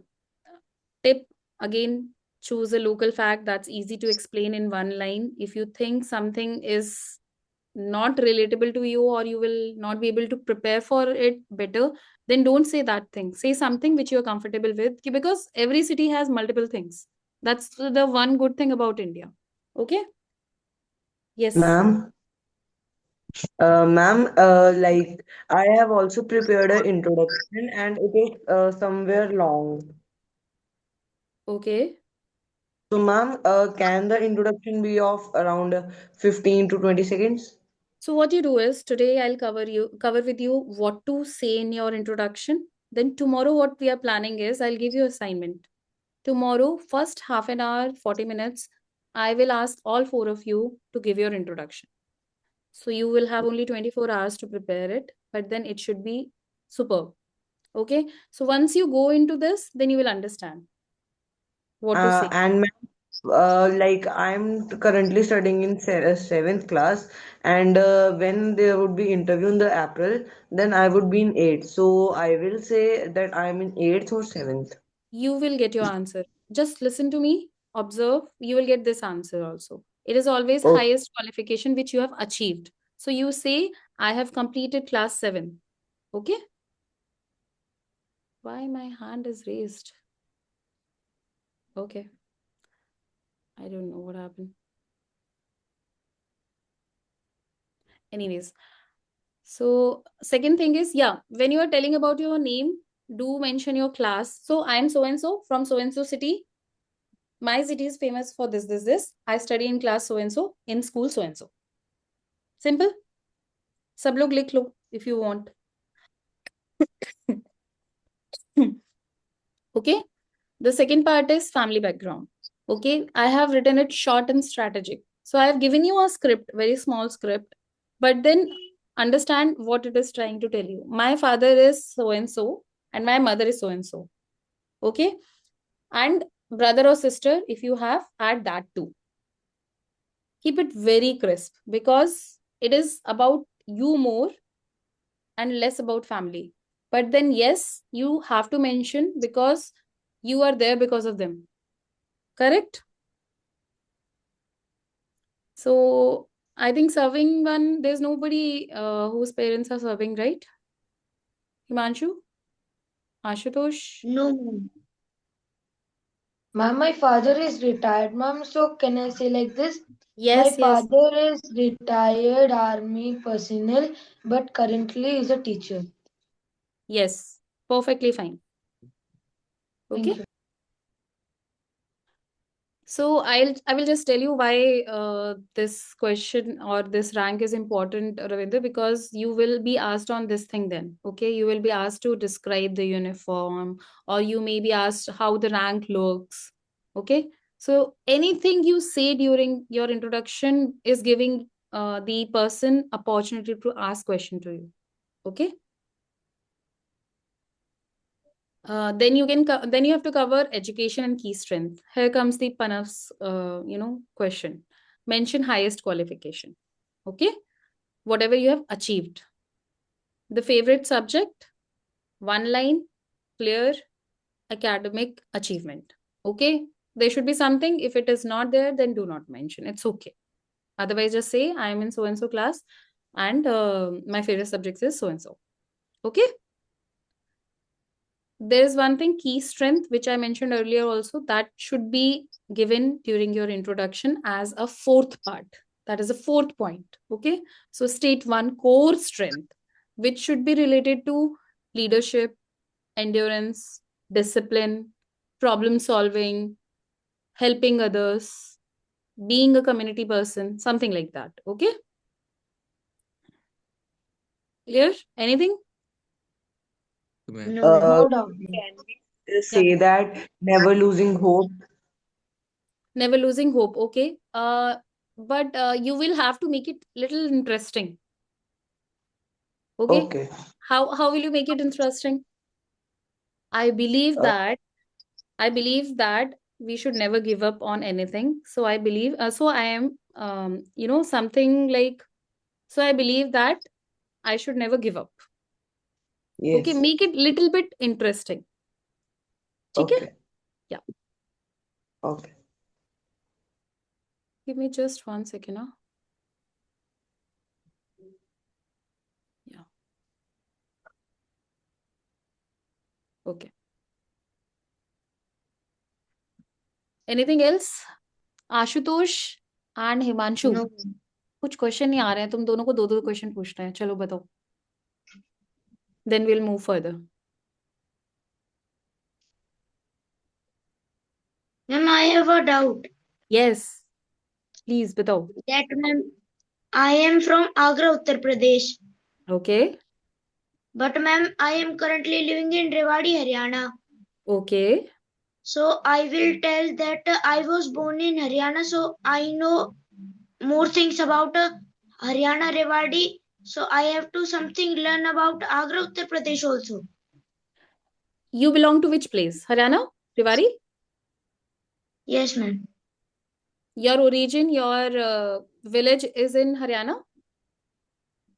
tip again, choose a local fact that's easy to explain in one line. If you think something is not relatable to you or you will not be able to prepare for it better, then don't say that thing. Say something which you're comfortable with because every city has multiple things. That's the one good thing about India. Okay? Yes. Ma'am, ma'am, like I have also prepared an introduction and it is somewhere long. Okay. So, ma'am, can the introduction be of around 15 to 20 seconds? So what you do is today I'll cover with you what to say in your introduction. Then tomorrow what we are planning is I'll give you assignment. Tomorrow, first half an hour, 40 minutes, I will ask all four of you to give your introduction. So you will have only 24 hours to prepare it, but then it should be superb. Okay. So once you go into this, then you will understand what to say. And ma'am, like I'm currently studying in seventh class, and when there would be interview in the April, then I would be in eighth. So I will say that I'm in eighth or seventh. You will get your answer. Just listen to me, observe, you will get this answer also. It is always Oh, highest qualification which you have achieved. So you say, I have completed class 7. Okay. Why my hand is raised? Okay. I don't know what happened. Anyways, so second thing is, yeah, when you are telling about your name, do mention your class. So I am so and so from so and so city. My city is famous for this. I study in class so and so in school so and so. Simple. सब लोग लिख लो if you want. Okay. The second part is family background. Okay. I have written it short and strategic. So I have given you a script, very small script, but then understand what it is trying to tell you. My father is so and my mother is so and so. Okay. And brother or sister, if you have, add that too. Keep it very crisp because it is about you more and less about family. But then, yes, you have to mention because you are there because of them. Correct? So, I think serving one, there's nobody whose parents are serving, right? Himanshu? Ashutosh? No, ma'am. Ma'am, my father is retired, ma'am. So can I say like this? My Yes, yes, father is retired army personnel, but currently is a teacher. yes. Perfectly fine. Thank Okay? you. So I will just tell you why this question or this rank is important, Ravinder, because you will be asked on this thing then. Okay, you will be asked to describe the uniform, or you may be asked how the rank looks. Okay, so anything you say during your introduction is giving the person opportunity to ask question to you. Okay. Then you have to cover education and key strength. Here comes the Panav's question. Mention highest qualification. Okay, whatever you have achieved. The favorite subject, one line, clear, academic achievement. Okay, there should be something. If it is not there, then do not mention. It's okay. Otherwise, just say I am in so and so class, and my favorite subject is so and so. Okay. There is one thing, key strength, which I mentioned earlier also, that should be given during your introduction as a fourth part. That is a fourth point. Okay. So state one core strength, which should be related to leadership, endurance, discipline, problem solving, helping others, being a community person, something like that. Okay. Clear? Anything? ma'am. No, ma'am. No doubt. Can we Yeah. say that never losing hope? Never losing hope. Okay. But you will have to make it little interesting. Okay. Okay. How will you make it interesting? I believe Uh, that we should never give up on anything. So I believe so I am something like, so I believe that I should never give up. Okay, yes. make it little bit interesting. Okay? Okay. Yeah. Okay. Give me just 1 second. Huh? Yeah. Okay. Anything else? Ashutosh and Himanshu, No. कुछ question नहीं आ रहे हैं, तुम दोनों को दो दो question पूछना है. चलो बताओ, then will move further. Ma'am, I have a doubt. Yes, please बताओ. That, ma'am, I am from Agra, Uttar Pradesh. Okay. But, ma'am, I am currently living in Rewari, Haryana. Okay. So I will tell that I was born in Haryana, so I know more things about Haryana Rewari. So I have to something learn about Agra, Uttar Pradesh also. You belong to which place? Haryana? Rewari? Yes, ma'am. Your origin, your village is in Haryana?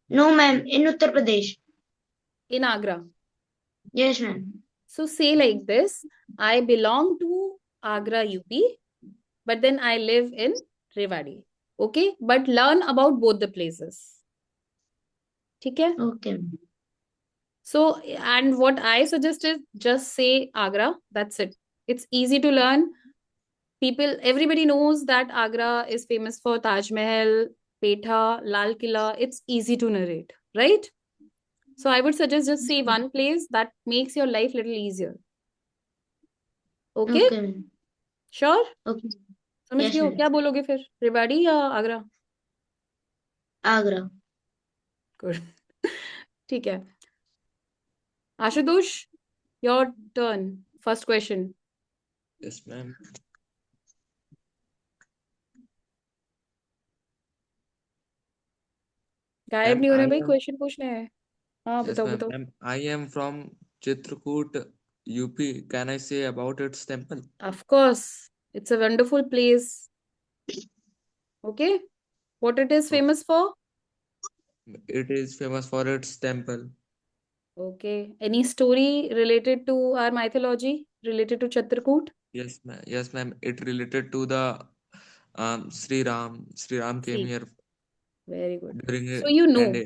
No, ma'am, in Uttar Pradesh. In Agra. Yes, ma'am. So say like this, I belong to Agra, UP, but then I live in Rewari. Okay, but learn about both the places. ठीक है? Okay. So, and what I suggest is just say Agra. That's it. It's easy to learn. Everybody knows that Agra is famous for Taj Mahal, Petha, Lal Killa. It's easy to narrate, right? So I would suggest just say one place that makes your life little easier. Okay? Okay, ma'am. Sure? Okay. समझ Yes, गए हो? ma'am. क्या बोलोगे फिर? रेवाड़ी या Agra? Agra. Good. ठीक है. Ashutosh, your turn. First question. Yes, ma'am. गायब Ma'am, नहीं हो रहे I भाई, am. क्वेश्चन पूछने हैं. हाँ Yes, बताओ ma'am. बताओ. Ma'am, I am from Chitrakoot, UP. Can I say about its temple? Of course, it's a wonderful place. Okay, what it is Okay. famous for? It is famous for its temple. Okay, any story related to our mythology related to Chitrakoot? Yes, ma'am. Yes, ma'am. It related to the Sri Ram. Sri Ram came See, here very good. during So you and know,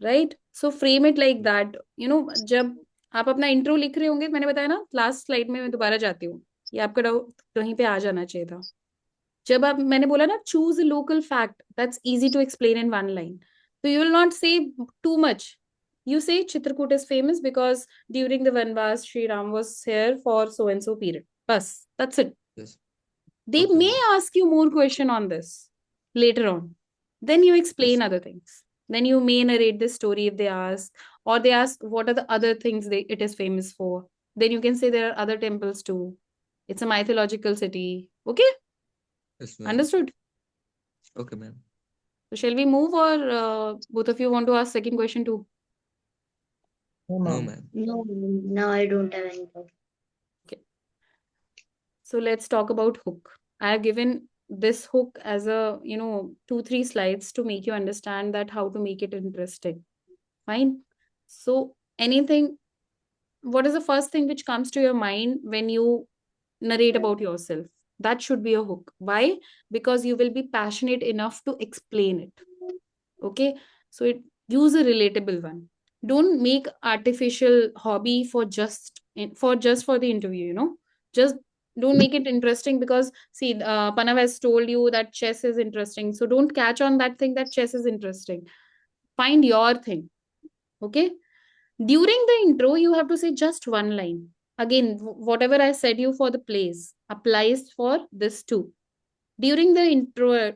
right? So frame it like that. जब आप अपना intro लिख रहे होंगे, मैंने बताया ना last slide में, मैं दोबारा जाती हूँ, ये आपका डाउट कहीं पे आ जाना चाहिए था. जब आप मैंने बोला ना choose a local fact that's easy to explain in one line, तो you will not say too much. You say Chitrakoot is famous because during the Vanvas, Sri Ram was here for so and so period. Bas, that's it. yes. They Okay, may ma'am. ask you more question on this later on. Then you explain Yes. other things. Then you may narrate the story if they ask, or they ask what are the other things it is famous for. Then you can say there are other temples too. It's a mythological city. Okay, Yes, ma'am. understood. Okay, ma'am. So shall we move, or both of you want to ask second question too? No, No, ma'am. ma'am. No, no, I don't have any problem. Okay. So let's talk about hook. I have given this hook as a 2-3 slides to make you understand that how to make it interesting. Fine. So anything, what is the first thing which comes to your mind when you narrate about yourself? That should be a hook. Why? Because you will be passionate enough to explain it. Okay, so use a relatable one. Don't make artificial hobby for the interview, just don't make it interesting. Because see, Panav has told you that chess is interesting, so don't catch on that thing that chess is interesting. Find your thing. Okay, during the intro you have to say just one line. Again, whatever I said you for the plays applies for this too. During the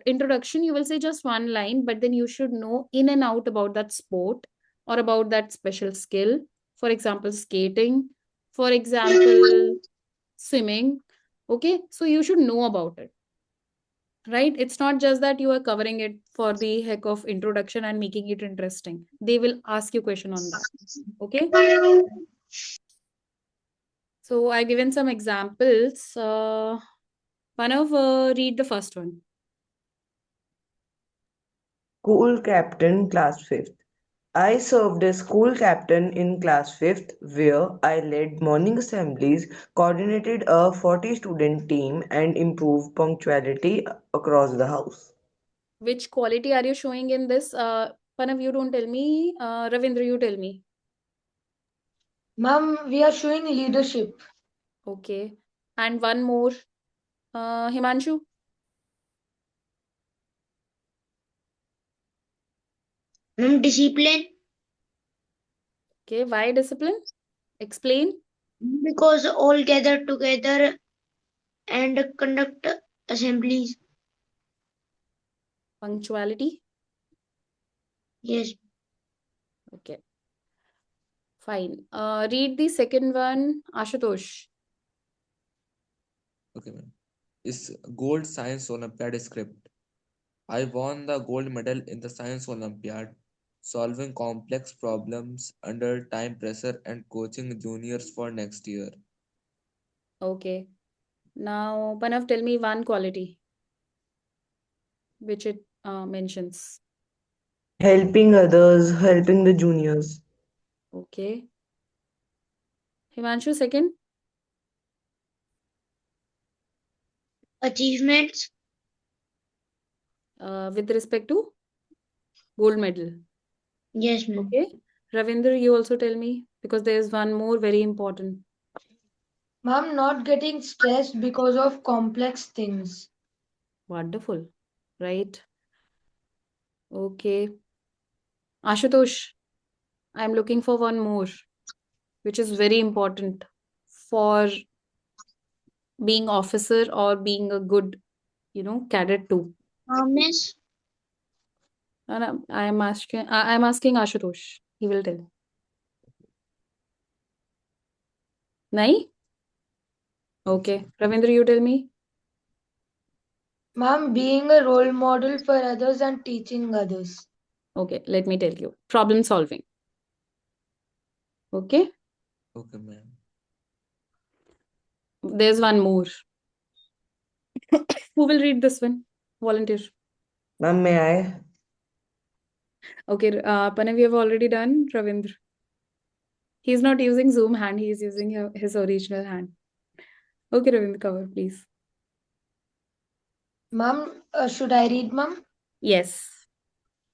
introduction you will say just one line, but then you should know in and out about that sport or about that special skill. For example, skating, for example, swimming. Okay, so you should know about it, right? It's not just that you are covering it for the heck of introduction and making it interesting. They will ask you question on that. Okay, so I've given some examples. Panav, read the first one. School captain, class 5th. I served as school captain in class 5th, where I led morning assemblies, coordinated a 40 student team, and improved punctuality across the house. Which quality are you showing in this? Panav, you don't tell me. Ravindra, you tell me. Ma'am, we are showing leadership. Okay. And one more. Himanshu. Discipline, Okay. Why discipline? Explain. because all gather together and conduct assemblies. Punctuality. Yes, Okay. Fine. Read the second one. Ashutosh. Okay, ma'am. Is Gold Science Olympiad script. I won the gold medal in the Science Olympiad, solving complex problems under time pressure and coaching juniors for next year. Okay. Now, Panav, tell me one quality which it mentions. Helping others, helping the juniors. Okay. Himanshu, second. achievements. With respect to gold medal. Yes, ma'am. Okay. Ravindra, you also tell me, because there is one more very important. Ma'am, not getting stressed because of complex things. Wonderful. Right. Okay. Ashutosh, I'm looking for one more, which is very important for being officer or being a good, cadet too. Calmness, And I'm asking Ashutosh. He will tell. Nahi? Yes, Okay. ma'am. Ravindra, you tell me. Ma'am, being a role model for others and teaching others. Okay, let me tell you. Problem solving. Okay. Okay, ma'am. There's one more. Who will read this one? Volunteer. Ma'am, may I? Okay, Panav, you have already done. Ravindra. He's not using Zoom hand, he is using his original hand. Okay, Ravindra, cover, please. Ma'am, should I read, ma'am? Yes.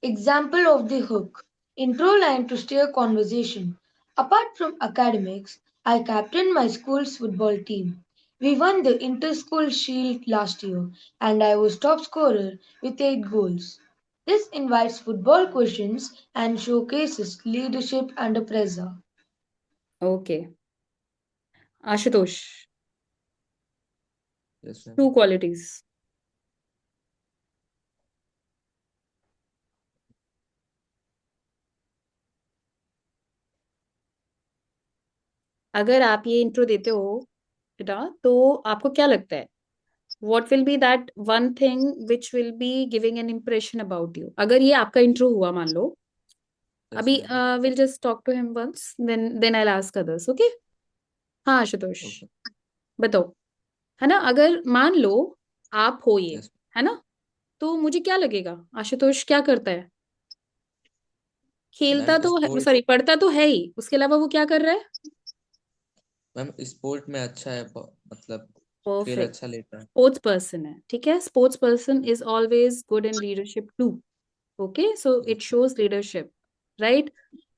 Example of the hook. Intro line to steer conversation. Apart from academics, I captained my school's football team. We won the Inter-School Shield last year, and I was top scorer with 8 goals. This invites football questions and showcases leadership under pressure. Okay. Ashutosh. Yes, ma'am. 2 qualities. अगर आप ये intro देते हो बेटा, तो आपको क्या लगता है what will be that one thing which will be giving an impression about you? अगर ये आपका इंट्रो हुआ मान लो, Yes, अभी ma'am. we'll just talk to him once, then I'll ask others, okay? हाँ आशुतोष, Okay. बताओ, है ना? अगर मान लो आप हो ये, Yes, है ना, तो मुझे क्या लगेगा? आशुतोष क्या करता है? खेलता मैम तो है, स्पोर्ट सॉरी पढ़ता तो है ही, उसके अलावा वो क्या कर रहा है? मैम स्पोर्ट में अच्छा है, मतलब खेल परफेक्ट, अच्छा लेता है। स्पोर्ट्स पर्सन है, ठीक है? Sports person is always good in leadership too, okay, so Yes, it shows leadership, right?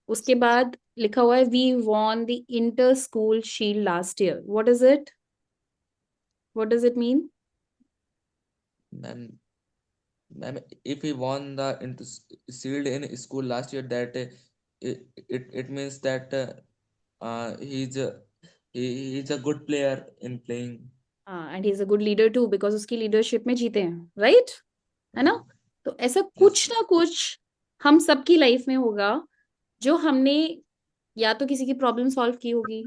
उसके बाद लिखा हुआ है we won the inter school shield last year, what is it? What does it mean? Ma'am ma'am if he won the shield in school last year, that it means that he's he's a good player in playing. हाँ, and he is a good leader too because उसकी leadership में जीते हैं, right? है ना? तो ऐसा Yes. कुछ ना कुछ हम सबकी लाइफ में होगा जो हमने या तो किसी की प्रॉब्लम सॉल्व की होगी,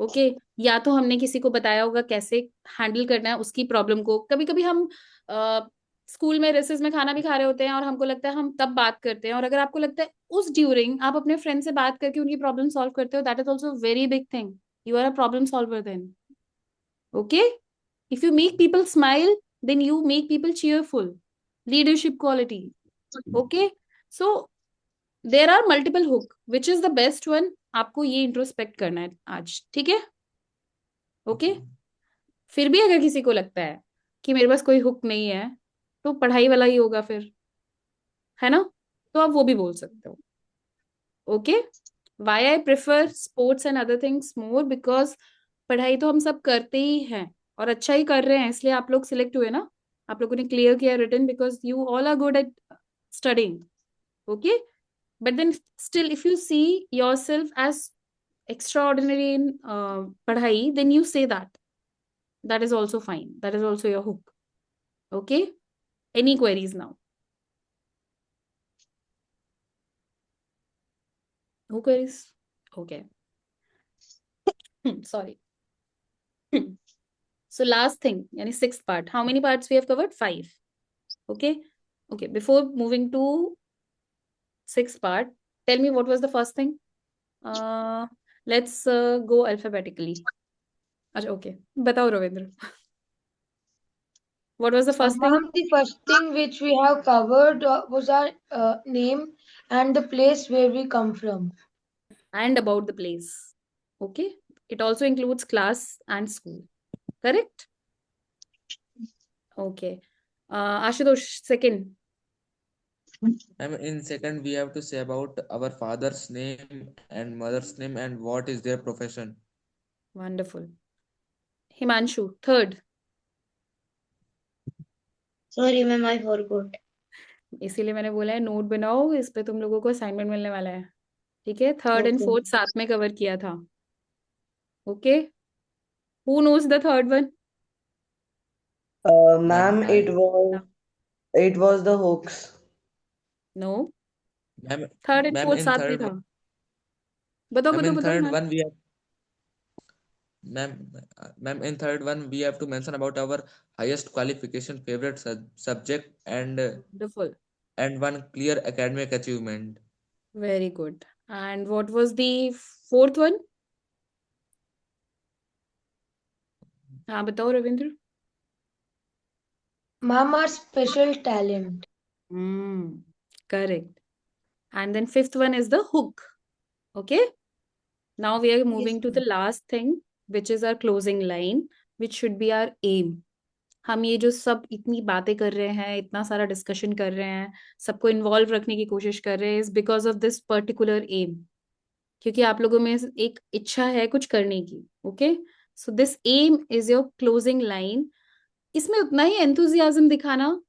ओके, या तो हमने किसी को बताया होगा कैसे हैंडल करना है उसकी प्रॉब्लम को। कभी कभी हम स्कूल में रेसेस में खाना भी खा रहे होते हैं और हमको लगता है हम तब बात करते हैं, और अगर आपको लगता है उस ड्यूरिंग आप अपने फ्रेंड से बात करके उनकी प्रॉब्लम सॉल्व करते हो, that is also very big thing, you are a problem solver then, okay? If you make people smile, then you make people cheerful. Leadership quality. Okay? So there are multiple hook. Which is the best one? आपको ये introspect करना है आज, ठीक है? Okay? Okay. फिर भी अगर किसी को लगता है कि मेरे पास कोई हुक नहीं है, तो पढ़ाई वाला ही होगा फिर, है ना? तो आप वो भी बोल सकते हो, okay? Why I prefer sports and other things more, because पढ़ाई तो हम सब करते ही हैं और अच्छा ही कर रहे हैं, इसलिए आप लोग सिलेक्ट हुए ना, आप लोगों ने क्लियर किया written, because you all are good at studying, okay? But then still if you see yourself as extraordinary in padhai, then you say that is also fine, that is also your hook, okay? Any queries now? No queries? Okay. Sorry. So last thing, yani sixth part. How many parts we have covered? 5. Okay. Okay. Before moving to sixth part, tell me what was the first thing. Let's go alphabetically. Okay. Batao Ravindra. What was the first thing? Ma'am, the first thing which we have covered was our name and the place where we come from. And about the place. Okay. It also includes class and school. Correct? Okay. Ashutosh, second. Ma'am, in second we have to say about our father's name and mother's name and what is their profession. Wonderful. Himanshu, third. Sorry, ma'am, I forgot. इसीलिए मैंने बोला है note बनाओ, इस पे तुम लोगों को असाइनमेंट मिलने वाला है, ठीक है? Third and Okay. फोर्थ साथ में कवर किया था, okay? Who knows the third one? Ma'am, Ma'am, it was the hooks. No, ma'am, third and ma'am fourth in साथ में third था। one, बताओ ma'am बताओ in बताओ third ma'am. one we have ma'am ma'am in third one we have to mention about our highest qualification, favorite subject, wonderful, and one clear academic achievement. Very good. And what was the fourth one? हाँ बताओ Ravindra. Ma'am, our special talent. Correct. And then fifth one is the hook. Okay. Now we are moving to the last thing, which is our closing line, which should be our aim. हम ये जो सब इतनी बातें कर रहे हैं, इतना सारा डिस्कशन कर रहे हैं, सबको इन्वॉल्व रखने की कोशिश कर रहे हैं, is because of this particular aim, क्योंकि आप लोगों में एक इच्छा है कुछ करने की, okay? So this aim is your closing line. इसमें उतना ही एंथुजियाज्म दिखाना,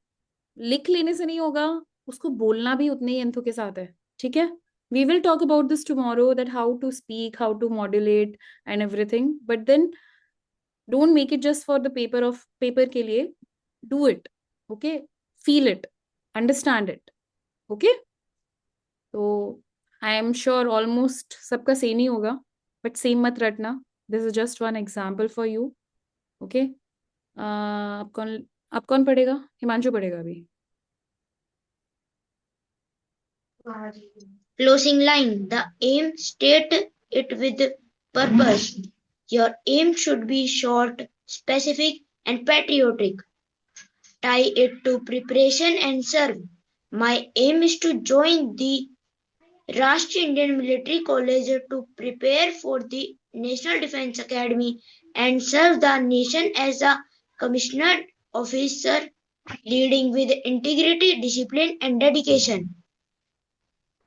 लिख लेने से नहीं होगा, उसको बोलना भी उतने ही एंथु के साथ है, ठीक है? We will talk about this tomorrow, that how to speak, how to modulate and everything. But then Don't make it just for the paper के लिए. Do it. Okay? Feel it. Understand it. Okay? So I am sure almost सबका same ही होगा, but same मत रटना. This is just one example for you. Okay? अब कौन पढ़ेगा? हिमांशु पढ़ेगा अभी. Closing line. The aim, state it with purpose. Your aim should be short, specific, and patriotic. Tie it to preparation and serve. My aim is to join the Rashtriya Indian Military College to prepare for the National Defence Academy and serve the nation as a commissioned officer, leading with integrity, discipline, and dedication.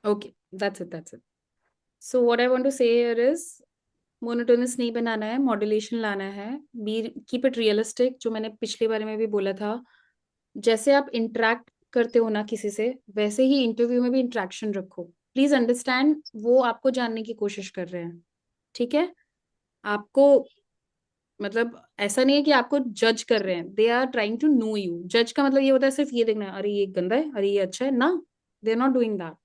Okay, that's it. So what I want to say here is monotonous नहीं बनाना है, modulation लाना है. Keep it realistic. जो मैंने पिछले बारे में भी बोला था, जैसे आप इंटरेक्ट करते हो ना किसी से, वैसे ही इंटरव्यू में भी इंटरेक्शन रखो. प्लीज अंडरस्टैंड, वो आपको जानने की कोशिश कर रहे हैं. ठीक है? आपको मतलब ऐसा नहीं है कि आपको जज कर रहे हैं. They are trying to know you. जज का मतलब ये होता है सिर्फ ये देखना है, अरे ये गंदा है, अरे ये अच्छा है ना. They are not doing that.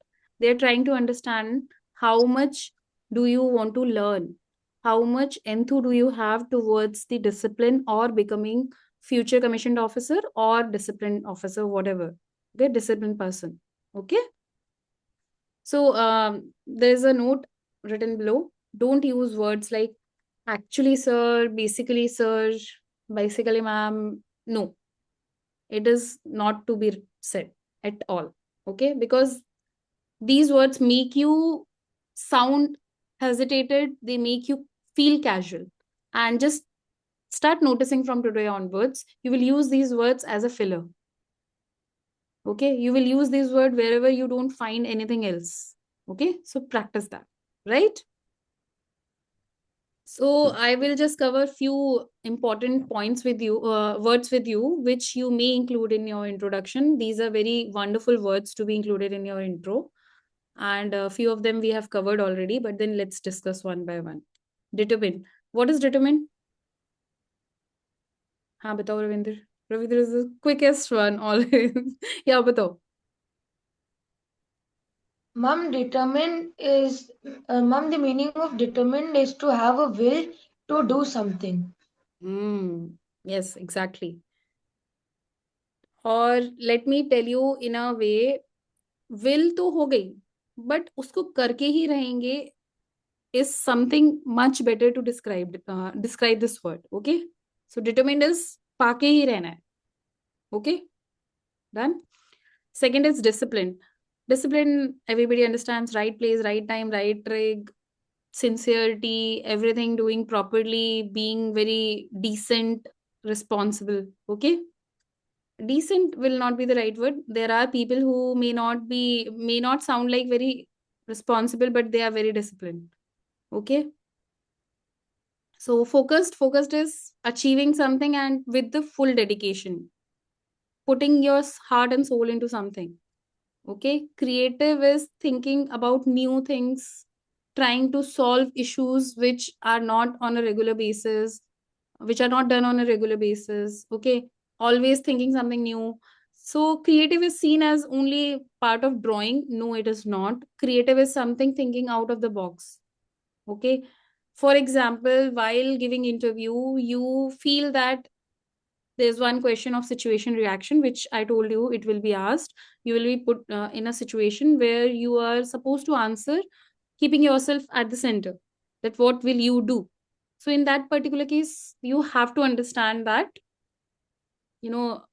They are trying to understand how much do you want to learn, how much enthu do you have towards the discipline or becoming future commissioned officer or disciplined officer, whatever. Okay, disciplined person. Okay, so there's a note written below. Don't use words like actually sir, basically sir, basically ma'am. No, it is not to be said at all. Okay, because these words make you sound hesitated, they make you feel casual. And just start noticing from today onwards, you will use these words as a filler. Okay, you will use these words wherever you don't find anything else. Okay, so practice that, right? So I will just cover few important points with you, words with you, which you may include in your introduction. These are very wonderful words to be included in your intro. And a few of them we have covered already, but then let's discuss one by one. Determine. What is determine? हाँ बताओ Ravindra. Ravinder is the quickest one always. Yeah, बताओ. Mom, the meaning of determined is to have a will to do something. Yes, exactly. और let me tell you in a way, will तो हो गई, but उसको करके ही रहेंगे is something much better to describe this word. Okay, so determined is पाके ही रहना है. Okay, done. Second is discipline. Discipline, everybody understands: right place, right time, right rig, sincerity, everything doing properly, being very decent, responsible. Okay, decent will not be the right word. There are people who may not sound like very responsible, but they are very disciplined. Okay, so focused is achieving something and with the full dedication, putting your heart and soul into something. Okay, creative is thinking about new things, trying to solve issues which are not on a regular basis, which are not done on a regular basis. Okay, always thinking something new. So creative is seen as only part of drawing. No, it is not. Creative is something thinking out of the box. Okay, for example, while giving interview, you feel that there's one question of situation reaction, which I told you it will be asked. You will be put in a situation where you are supposed to answer keeping yourself at the center, that what will you do. So in that particular case, you have to understand that, you know,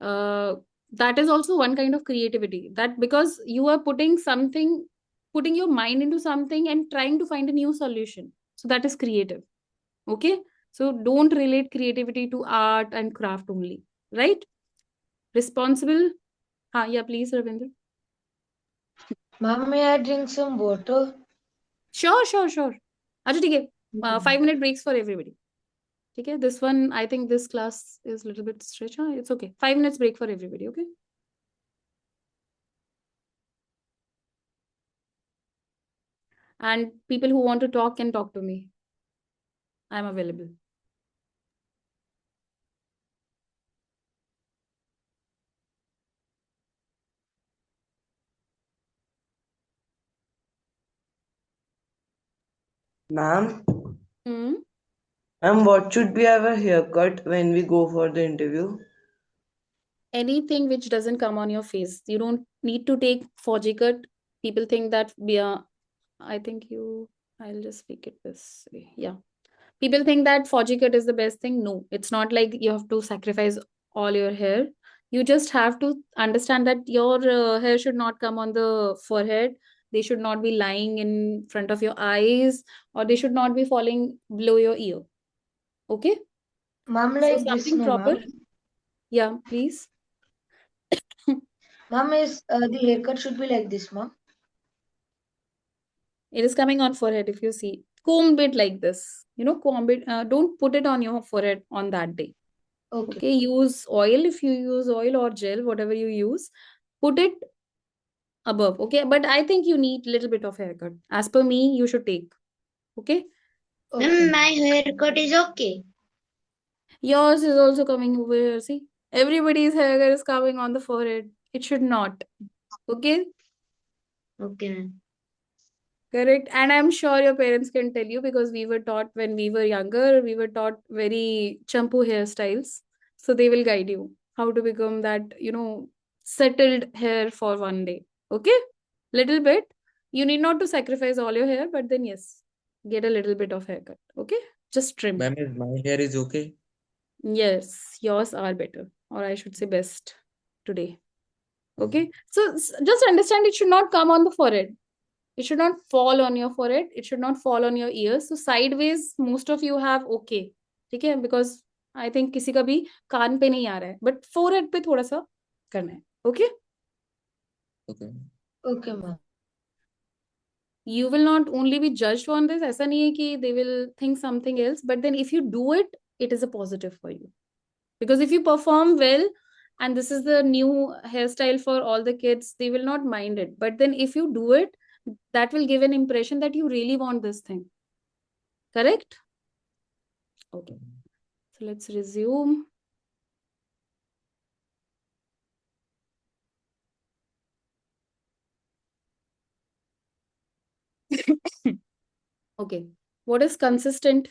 that is also one kind of creativity, that because you are putting your mind into something and trying to find a new solution. So that is creative. Okay, so don't relate creativity to art and craft only, right? Responsible. Yeah, please, Ravindra. Mom, may I drink some water? Sure. Acha, ठीक है. 5-minute breaks for everybody. Okay, this one, I think this class is a little bit stretch. It's okay. 5 minutes break for everybody. Okay. And people who want to talk can talk to me. I'm available. Ma'am, Hmm. what should be our haircut when we go for the interview? Anything which doesn't come on your face. You don't need to take Fauji cut. People think that we are. I think you. I'll just speak it this way. Yeah. People think that Fauji cut is the best thing. No, it's not like you have to sacrifice all your hair. You just have to understand that your hair should not come on the forehead. They should not be lying in front of your eyes, or they should not be falling below your ear. Okay? Ma'am, So like this, something no, proper. ma'am. Yeah, please. Ma'am, is the haircut should be like this, ma'am. It is coming on forehead if you see. Comb it like this. Comb it. Don't put it on your forehead on that day. Okay. Okay, use oil if you use oil or gel, whatever you use. Put it above. Okay, but I think you need little bit of haircut. As per me, you should take. Okay, Okay. My haircut is okay. yours is also coming over here. See, everybody's haircut is coming on the forehead. It should not. Okay, Okay, ma'am. correct. And I'm sure your parents can tell you because we were taught when we were younger, we were taught very champu hairstyles. So they will guide you how to become that, settled hair for one day. Okay? Little bit. You need not to sacrifice all your hair, but then yes, get a little bit of haircut. Okay? Just trim. Ma'am, is my hair is okay? Yes, yours are better, or I should say best today. Okay? So just understand it should not come on the forehead. It should not fall on your forehead. It should not fall on your ears. So sideways, most of you have okay. ठीक है? Because I think किसी का भी कान पे नहीं आ रहा है. But forehead पे थोड़ा सा करना है. Okay? Okay. Okay, ma'am. You will not only be judged on this. ऐसा नहीं है कि they will think something else. But then if you do it, it is a positive for you. Because if you perform well, and this is the new hairstyle for all the kids, they will not mind it. But then if you do it, that will give an impression that you really want this thing. Correct? Okay. So let's resume. Okay. What is consistent?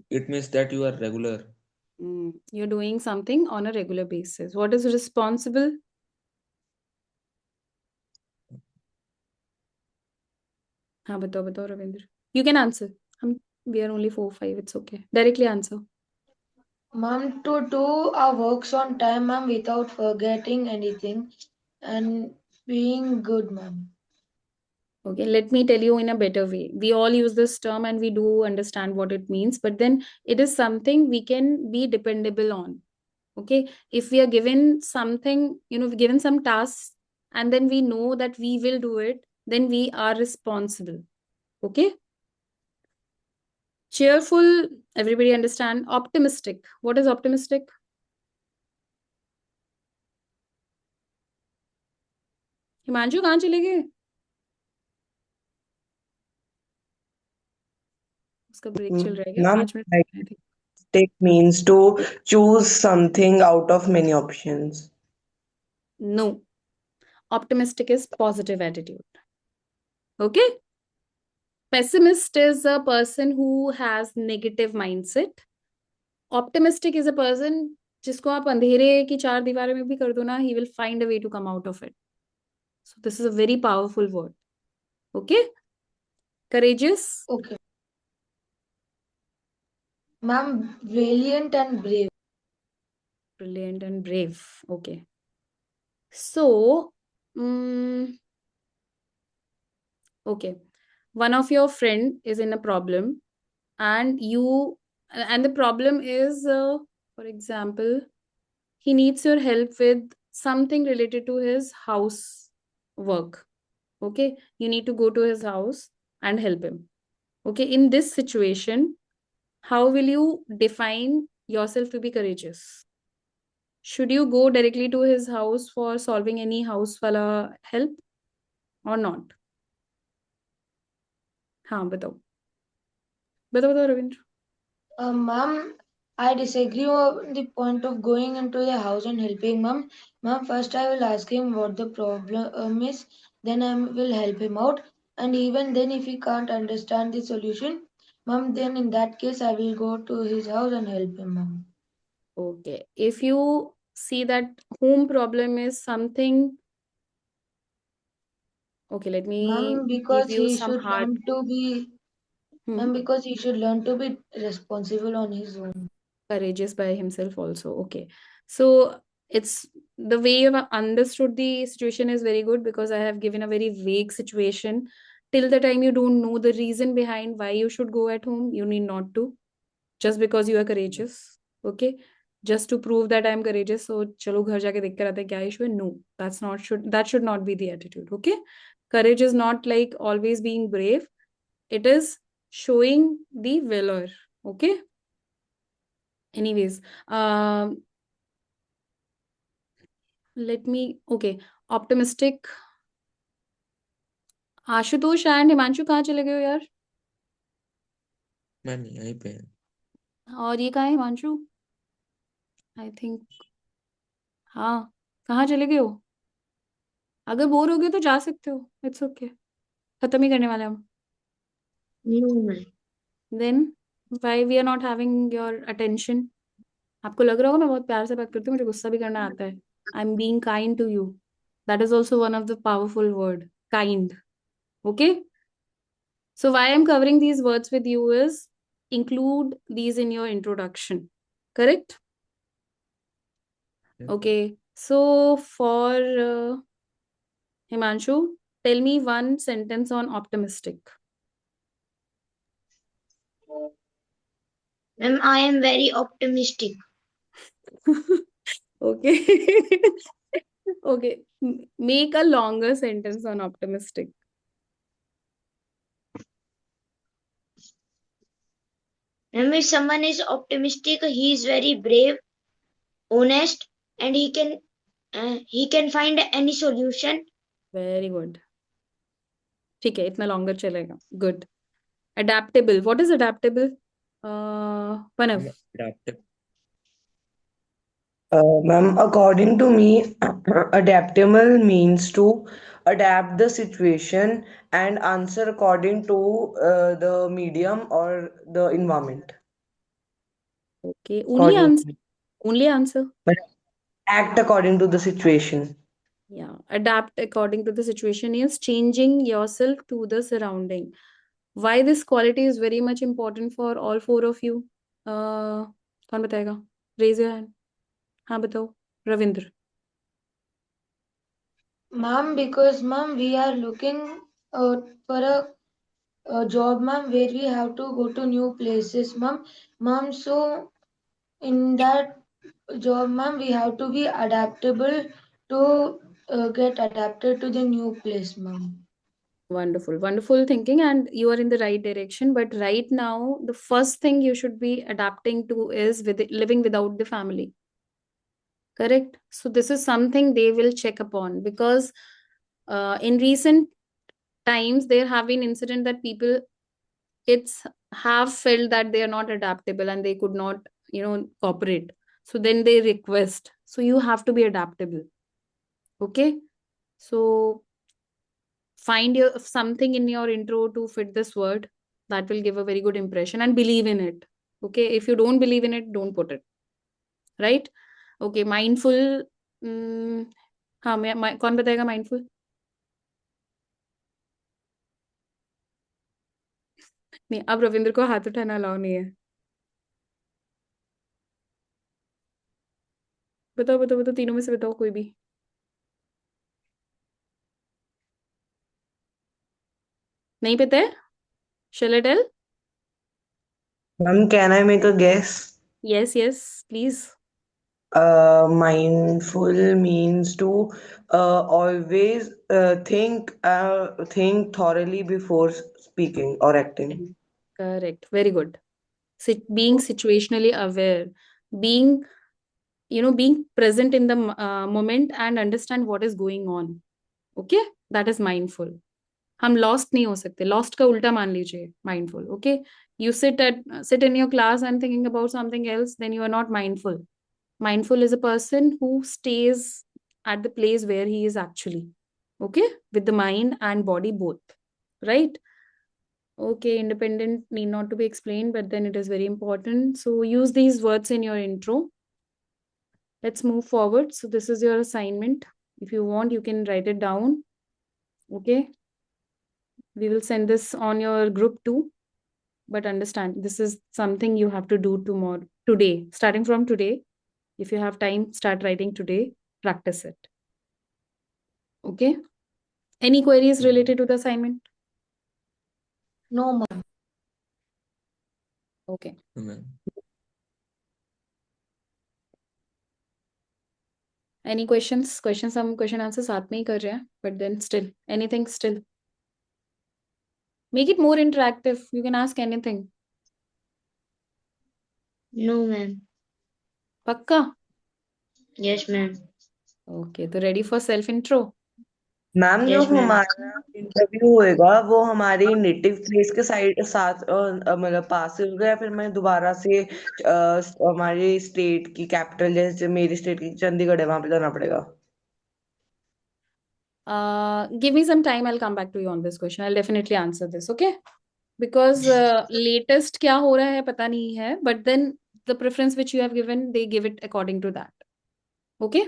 It means that you are regular. You're doing something on a regular basis. What is responsible? हाँ बताओ Ravindra. You can answer. We are only 4, 5. It's okay. Directly answer. Ma'am, to do our works on time, ma'am, without forgetting anything and being good, ma'am. Okay, let me tell you in a better way. We all use this term and we do understand what it means, but then it is something we can be dependable on. Okay, if we are given something, given some tasks, and then we know that we will do it, then we are responsible. Okay. Cheerful, everybody understand. Optimistic. What is optimistic? Himanshu कहाँ चले गए? उसका break चल रहा है क्या? Ma'am, 5 minute. take means to choose something out of many options. No. Optimistic is positive attitude. Okay. Pessimist is a person who has negative mindset. Optimistic is a person जिसको आप अंधेरे की 4 दीवारों में भी कर दो ना, he will find a way to come out of it. So this is a very powerful word. Okay. Courageous. Okay. Ma'am, valiant and brave. Brilliant and brave. Okay. So, okay. One of your friend is in a problem and the problem is, for example, he needs your help with something related to his house work. Okay. You need to go to his house and help him. Okay. In this situation, how will you define yourself to be courageous? Should you go directly to his house for solving any house wala help or not? हाँ बताओ Ravindra. Ma'am, I disagree on the point of going into the house and helping, ma'am. Ma'am, first I will ask him what the problem is, then I will help him out. And even then, if he can't understand the solution, mom, then in that case, I will go to his house and help him, mom. Okay. If you see that home problem is something, okay, let me Mom, give because you he some should hard. learn to be, Hmm. mom, because he should learn to be responsible on his own. Courageous by himself also. Okay. So it's the way you've understood the situation is very good, because I have given a very vague situation. Till the time you don't know the reason behind why you should go at home, you need not to. Just because you are courageous. Okay. Just to prove that I'm courageous. So chalo ghar jaake dekh kar aate hain kya issue hai? No, that should not be the attitude. Okay. Courage is not like always being brave. It is showing the valor. Okay. Anyways, let me, okay, optimistic. Ashutosh and Himanshu कहाँ चले गए हो यार? Ma'am यहीं पे है। और ये कहाँ है हिमांशु? आई थिंक, हाँ, कहाँ चले गए हो? अगर बोर हो गए तो जा सकते हो, इट्स ओके, खत्म ही करने वाले हम। Then why we are not having your attention? आपको लग रहा होगा मैं बहुत प्यार से बात करती हूँ, मुझे गुस्सा भी करना आता है। I am being kind to you, that is also one of the powerful word, kind. Okay. So why I'm covering these words with you is include these in your introduction. Correct? Yeah. Okay. So for Himanshu, tell me one sentence on optimistic. Ma'am, I am very optimistic. Okay. Okay. Make a longer sentence on optimistic. Ma'am, if someone is optimistic, he is very brave, honest, and he can find any solution. Very good. ठीक है, इतना longer चलेगा. Good. Adaptable. What is adaptable? Panav. Adaptive. Ma'am, according to me, adaptable means to adapt the situation and answer according to the medium or the environment. Okay. Only According answer. to me. Only answer. But act according to the situation. Yeah. Adapt according to the situation is changing yourself to the surrounding. Why this quality is very much important for all four of you? कौन बताएगा? Raise your hand. हाँ बताओ. Ravindra. Ma'am, because ma'am, we are looking for a job, ma'am, where we have to go to new places, ma'am. Ma'am, so in that job, ma'am, we have to be adaptable to get adapted to the new place, ma'am. Wonderful. Wonderful thinking, and you are in the right direction. But right now, the first thing you should be adapting to is with living without the family. Correct? So this is something they will check upon, because in recent times there have been incident that people, kids have felt that they are not adaptable and they could not, cooperate. So then they request. So you have to be adaptable. Okay. So find your something in your intro to fit this word that will give a very good impression, and believe in it. Okay. If you don't believe in it, don't put it. Right? Okay. Mindful. हाँ मैं कौन बताएगा mindful? नहीं, अब रविंद्र को हाथ उठाना allow नहीं है. बताओ बताओ बताओ, तीनों में से बताओ कोई भी. नहीं पता है? Shall I tell? Ma'am, can I make a guess? Yes, please. Mindful means to always think thoroughly before speaking or acting. Correct. Very good. Being situationally aware, being, being present in the moment and understand what is going on. Okay? That is mindful. हम lost नहीं हो सकते. Lost का उल्टा मान लीजिए mindful. Okay? You sit in your class and thinking about something else, then you are not mindful. Mindful is a person who stays at the place where he is actually. Okay? With the mind and body both. right? Okay, independent need not to be explained, but then it is very important. So use these words in your intro. Let's move forward. So this is your assignment. If you want, you can write it down. Okay. We will send this on your group too. But understand, this is something you have to do today, starting from today. If you have time, start writing today, practice it. Okay. Any queries related to the assignment? No, ma'am. Okay. Amen. Any questions? Questions, हम question answer साथ में ही कर रहे हैं, but then still, anything still. Make it more interactive. You can ask anything. No, ma'am. पक्का? Yes, ma'am. Okay, तो ready for self intro? Ma'am जो Yes, ma'am. हमारा इंटरव्यू होएगा वो हमारी नेटिव प्लेस के साथ मतलब पास से होगा, या फिर मैं दोबारा से हमारी स्टेट की कैपिटल, जैसे मेरी स्टेट की चंडीगढ़ है, वहां पे जाना पड़ेगा? Give me some time. I'll come back to you on this question. I'll definitely answer this. Okay? Because latest क्या हो रहा है पता नहीं है, but then the preference which you have given, they give it according to that. Okay?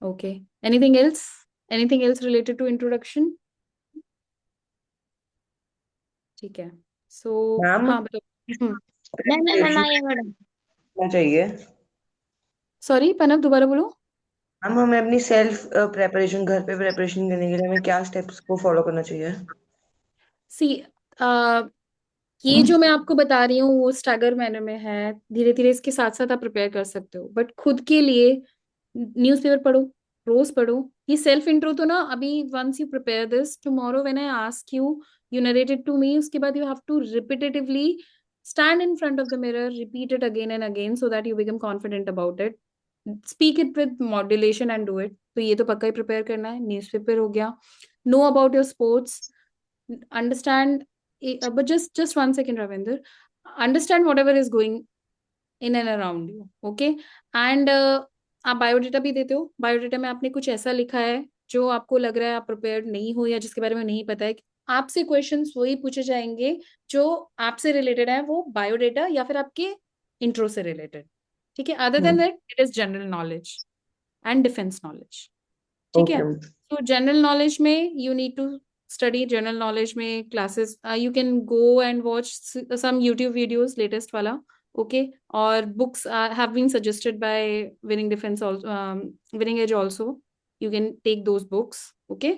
Okay. Anything else? Anything else related to introduction? ठीक है. So ma'am हाँ बताओ. Ma'am, I am madam. चाहिए Sorry, पनव दोबारा बोलो. मैम, हमें अपनी self preparation, घर पे प्रेपरेशन करने के लिए हमें क्या स्टेप्स को फॉलो करना चाहिए? See, ये जो मैं आपको बता रही हूँ वो स्टैगर मैनर में है. धीरे धीरे इसके साथ साथ आप प्रिपेयर कर सकते हो, बट खुद के लिए न्यूज़पेपर पढ़ो, रोज पढ़ो. ये सेल्फ इंट्रो तो ना अभी once you prepare this tomorrow when I ask you, you narrated to me, उसके बाद you have to repetitively stand in front of the mirror, repeat it again and again so that you become confident about it. Speak it with modulation and do it. तो ये तो पक्का ही prepare करना है. Newspaper हो गया. Know about your sports. Understand, but just 1 second, Ravinder. Understand whatever is going in and around you. Okay? And आप biodata भी देते हो. बायोडेटा में आपने कुछ ऐसा लिखा है जो आपको लग रहा है आप प्रिपेयर्ड नहीं हो या जिसके बारे में नहीं पता है. आपसे क्वेश्चंस वही पूछे जाएंगे जो आपसे रिलेटेड है, वो बायोडेटा या फिर आपके इंट्रो से रिलेटेड. ठीक है? Other then that it is general knowledge and defence knowledge. ठीक है? ओके तो जनरल नॉलेज में you need to study. General knowledge में classes you can go and watch some YouTube videos latest वाला. Okay, or books have been suggested by winning defense also, winning edge also. You can take those books. Okay.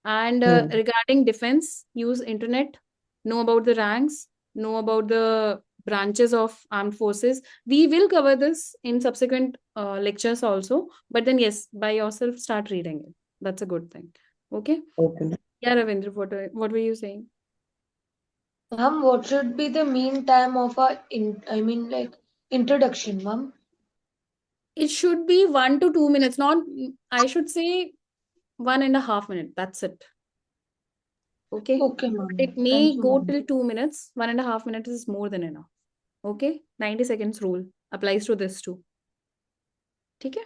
And regarding defense, use internet, know about the ranks, know about the branches of armed forces. We will cover this in subsequent lectures also, but then yes, by yourself start reading it. That's a good thing. Okay. Okay Yeah, Ravindra, what were you saying? Ma'am, what should be the mean time of like introduction, ma'am? It should be 1 to 2 minutes, not, I should say 1.5 minutes. That's it. Okay. Okay, ma'am. It may Thank you, go ma'am. till 2 minutes. 1.5 minutes is more than enough. Okay. 90 seconds rule applies to this too. ठीक है?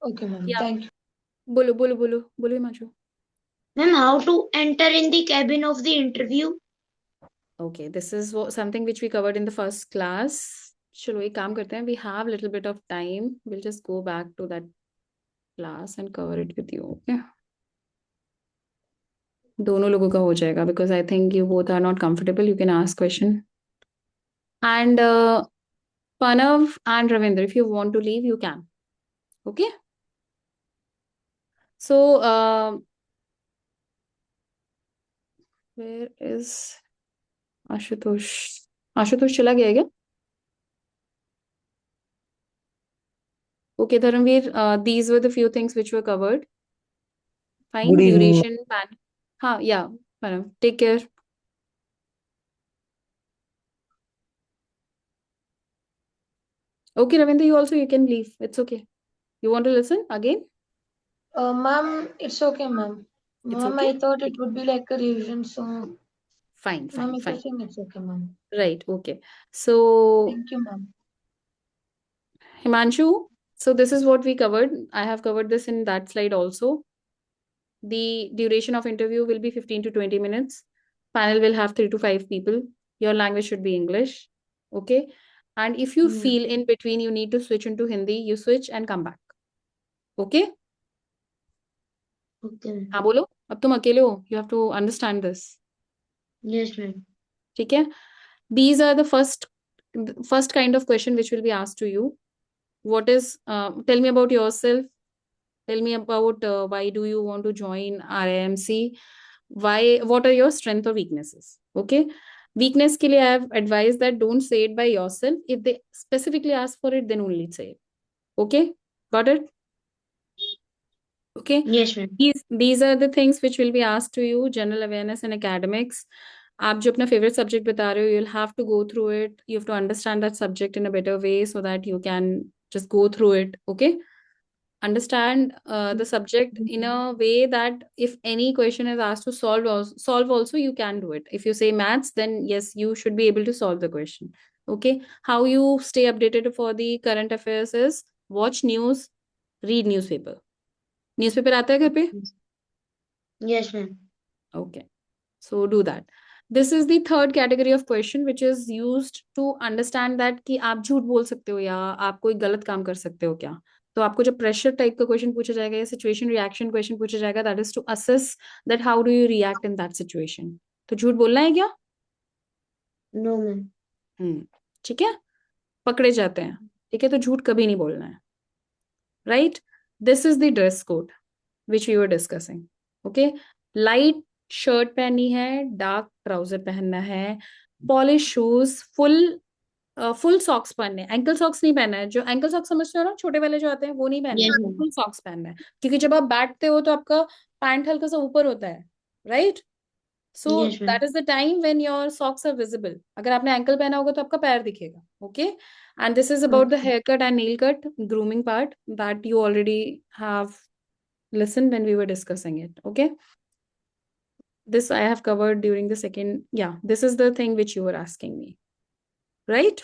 Okay, ma'am. Yeah. Thank you. बोलो बोलो बोलो बोलो Himanshu. Ma'am, how to enter in the cabin of the interview? Okay, this is something which we covered in the first class. चलो एक काम करते हैं. We have little bit of time. We'll just go back to that class and cover it with you. Okay. दोनों लोगों का हो जाएगा because I think you both are not comfortable. You can ask question. And Panav and Ravindra, if you want to leave, you can. Okay. So where is Ashutosh? Ashutosh चला गया क्या? Okay, Dharamveer, these were the few things which were covered. Fine. Good evening Duration, pan. हाँ, yeah. Panav, take care. Okay, Ravindra, you can leave. It's okay. You want to listen again? Ma'am, it's okay, ma'am. It's Ma'am, okay? I thought it would be like a revision, so Fine, ma'am, fine, if you're fine. saying it's okay, ma'am. Right, okay. So, Thank you, ma'am. Himanshu, So this is what we covered. I have covered this in that slide also. The duration of interview will be 15 to 20 minutes. Panel will have 3 to 5 people. Your language should be English. Okay. And if you feel in between you need to switch into Hindi, you switch and come back. Okay. Okay. हाँ बोलो, अब तुम अकेले हो. You have to understand this. Yes, ma'am. ठीक है. These are the first kind of question which will be asked to you. What is, tell me about yourself. Tell me about why do you want to join RIMC? Why, what are your strengths or weaknesses? Okay. Weakness के लिए I have advised that don't say it by yourself. If they specifically ask for it, then only say it. Okay. Got it? Okay. Yes, ma'am. These are the things which will be asked to you. General awareness and academics. आप जो अपना favorite subject बता रहे हो, you'll have to go through it. You have to understand that subject in a better way so that you can just go through it. Okay. Understand the subject in a way that if any question is asked to solve also, you can do it. If you say maths, then yes, you should be able to solve the question. Okay. How you stay updated for the current affairs is watch news, read newspaper. Newspaper आता है घर पे? Yes, ma'am. Okay. So do that. This is the third category of question which is used to understand that कि आप झूठ बोल सकते हो या आप कोई गलत काम कर सकते हो क्या. तो आपको जब प्रेशर टाइप का क्वेश्चन पूछा जाएगा या सिचुएशन रिएक्शन क्वेश्चन पूछा जाएगा, that is to assess that how do you react in that situation. तो झूठ बोलना है क्या? No, ma'am. ठीक है, पकड़े जाते हैं. ठीक है, तो झूठ कभी नहीं बोलना है. Right. This is the dress code which we were discussing. Okay. Light shirt पहनी है, डार्क ट्राउजर पहनना है, पॉलिश शूज, फुल सॉक्स पहनने हैं. एंकल सॉक्स नहीं पहनना है. जो एंकल सॉक्स समझते हो ना, छोटे वाले जो आते हैं, वो नहीं पहनना Yes, है. ma'am. फुल सॉक्स पहनना है, क्योंकि जब आप बैठते हो तो आपका पैंट हल्का सा ऊपर होता है. Right. So Yes, ma'am. That is the time when your socks are visible. अगर आपने एंकल पहना होगा तो आपका पैर दिखेगा. Okay. And this is about the haircut and nail cut grooming part that you already have listened when we were discussing it. Okay. This I have covered during the second. Yeah, this is the thing which you were asking me. Right.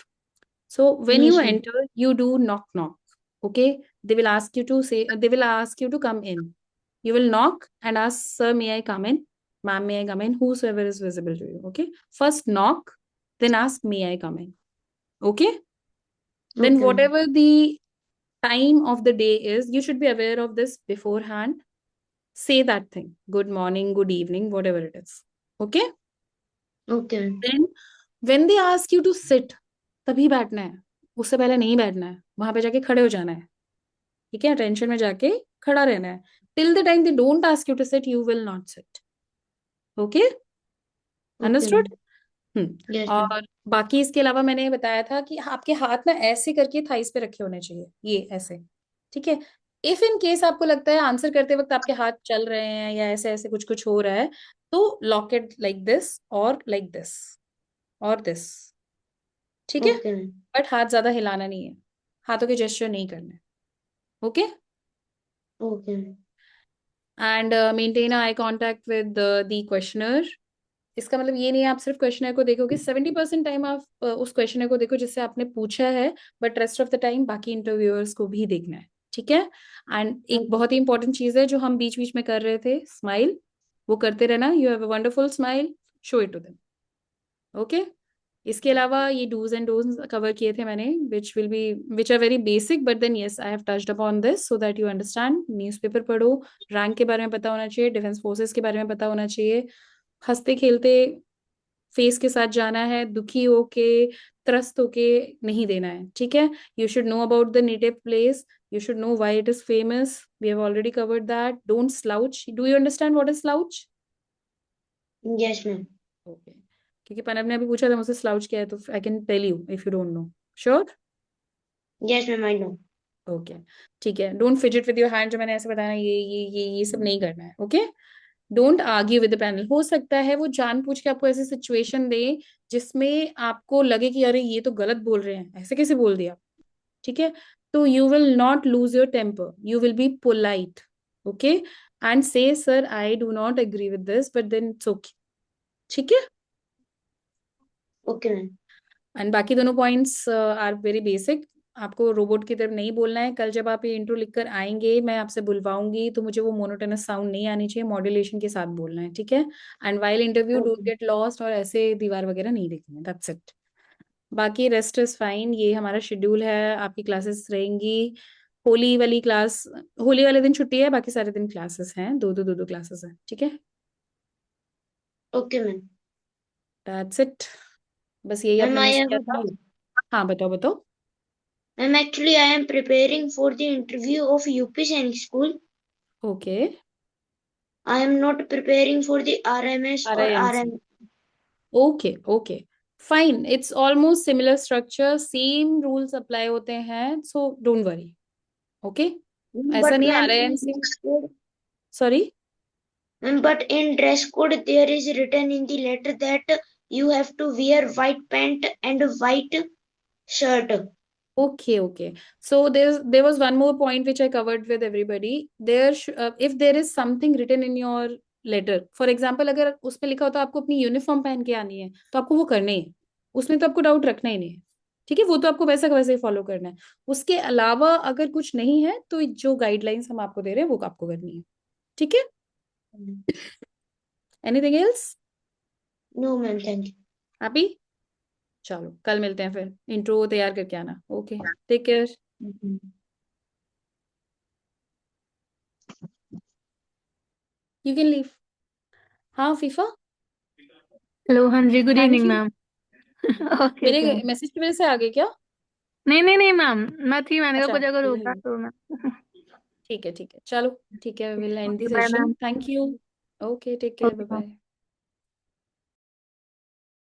So when Yes, you ma'am. enter, you do knock knock. Okay. They will ask you to say, they will ask you to come in. You will knock and ask, sir, may I come in? Ma'am, may I come in? Whosoever is visible to you. Okay. First knock, then ask, may I come in? Okay. Then Okay. whatever the time of the day is, you should be aware of this beforehand. Say that thing. Good morning, good evening, whatever it is. Okay. Okay. Then when they ask you to sit, तभी बैठना है. उससे पहले नहीं बैठना है. वहां पे जाके खड़े हो जाना है. ठीक है. टेंशन में जाके खड़ा रहना है. Till the time they don't ask you to sit, you will not sit. Okay. Understood? Yes, ma'am. और बाकी इसके अलावा मैंने बताया था कि आपके हाथ ना ऐसे करके थाइस पे रखे होने चाहिए. ये ऐसे. ठीक है. इफ इन केस आपको लगता है आंसर करते वक्त आपके हाथ चल रहे हैं या ऐसे ऐसे कुछ कुछ हो रहा है, तो लॉक इट लाइक दिस और लाइक दिस और दिस. ठीक है. Okay. बट हाथ ज्यादा हिलाना नहीं है. हाथों के जेस्चर नहीं करने. Okay. Okay. And maintain eye contact with the questioner. इसका मतलब ये नहीं है आप सिर्फ क्वेश्चनर को देखोगे. 70% टाइम आप उस क्वेश्चनर को देखो जिससे आपने पूछा है, but rest of the time बाकी इंटरव्यूअर्स को भी देखना है. ठीक है. एंड एक बहुत ही इंपॉर्टेंट चीज है जो हम बीच बीच में कर रहे थे, स्माइल. वो करते रहना. You have a wonderful smile, show it to them. Okay. इसके अलावा ये डूज एंड डोंट्स कवर किए थे मैंने, which are very basic, but then yes I have touched upon this so that you understand. Newspaper पढ़ो. Rank के बारे में पता होना चाहिए. डिफेंस फोर्सेस के बारे में पता होना चाहिए. हंसते खेलते फेस के साथ जाना है. दुखी होके त्रस्त होके नहीं देना है. ठीक है. You should know about the native place. You should know why it is famous. We have already covered that. Don't slouch. Do you understand what is slouch? Yes, ma'am. Okay. क्योंकि पनब ने अभी पूछा था मुझसे स्लाउच क्या है, तो I can tell you if you don't know. Sure. Yes, ma'am. I know. Okay. ठीक है. Don't fidget with your hand. जो मैंने ऐसे बताया, ये सब नहीं करना है. Okay. Don't argue with the panel. हो सकता है वो जानबूझ के आपको ऐसी सिचुएशन दे जिसमें आपको लगे कि अरे ये तो गलत बोल रहे हैं, ऐसे कैसे बोल दिया. ठीक है. तो you will not lose your temper. You will be polite. Okay. And say sir I do not agree with this, but then it's okay. ठीक है. Okay, ma'am. एंड बाकी दोनों पॉइंट्स आर वेरी बेसिक. आपको robot की तरफ नहीं बोलना है। कल जब आप ये इंट्रो लिखकर आएंगे, मैं आपसे बुलवाऊंगी, तो मुझे वो मोनोटोनस साउंड नहीं आनी चाहिए, मॉड्यूलेशन के साथ बोलना है, ठीक है? And while interview don't get lost, और ऐसे दीवार वगैरह नहीं देखनी है, दैट्स इट। बाकी रेस्ट इज फाइन। ये हमारा शेड्यूल है, आपकी क्लासेस रहेंगी। होली वाली क्लास, होली वाले दिन छुट्टी है, बाकी सारे दिन क्लासेस हैं, दो क्लासेस हैं, ठीक है? Okay ma'am. That's it. बस यही मैम आपने आई मिस हैव किया अ था। डाउट। हाँ, बताओ बताओ। Ma'am actually I am preparing for the interview of UP Sainik school. Okay. I am not preparing for the RMS और RIMC। RM. Okay okay, fine, it's almost similar structure, same rules apply होते हैं, so don't worry. Okay, ऐसा but नहीं है ma'am in RIMC। Dress code, sorry. Ma'am but in dress code there is written in the letter that you have to wear white pant and white shirt. Okay. So there was one more point which I covered with everybody. If there is something written in your letter, for example, अगर उसमें लिखा होता है आपको अपनी uniform पहन के आनी है, तो आपको वो करना ही है। उसमें तो आपको डाउट रखना ही नहीं है, ठीक है? वो तो आपको वैसा का वैसे ही फॉलो करना है। उसके अलावा अगर कुछ नहीं है, तो जो गाइडलाइंस हम आपको दे रहे हैं वो आपको करनी है, ठीक है? Anything else? No ma'am, thank you. Happy? चलो, कल मिलते हैं फिर। इंट्रो तैयार करके आना। Okay, take care. You can leave. हाँ फीफा, हेलो, हाँ जी, good thank evening you. Ma'am. Okay मेरे ओके। मैसेज की वजह से आ गए क्या? नहीं नहीं नहीं मैम, मैं थी, मैंने कहा अच्छा, कुछ अगर होगा नहीं। तो मैं। ठीक है, चलो, ठीक है, will end the by session. Ma'am. Thank you. Okay, take care, bye okay ma'am. Bye.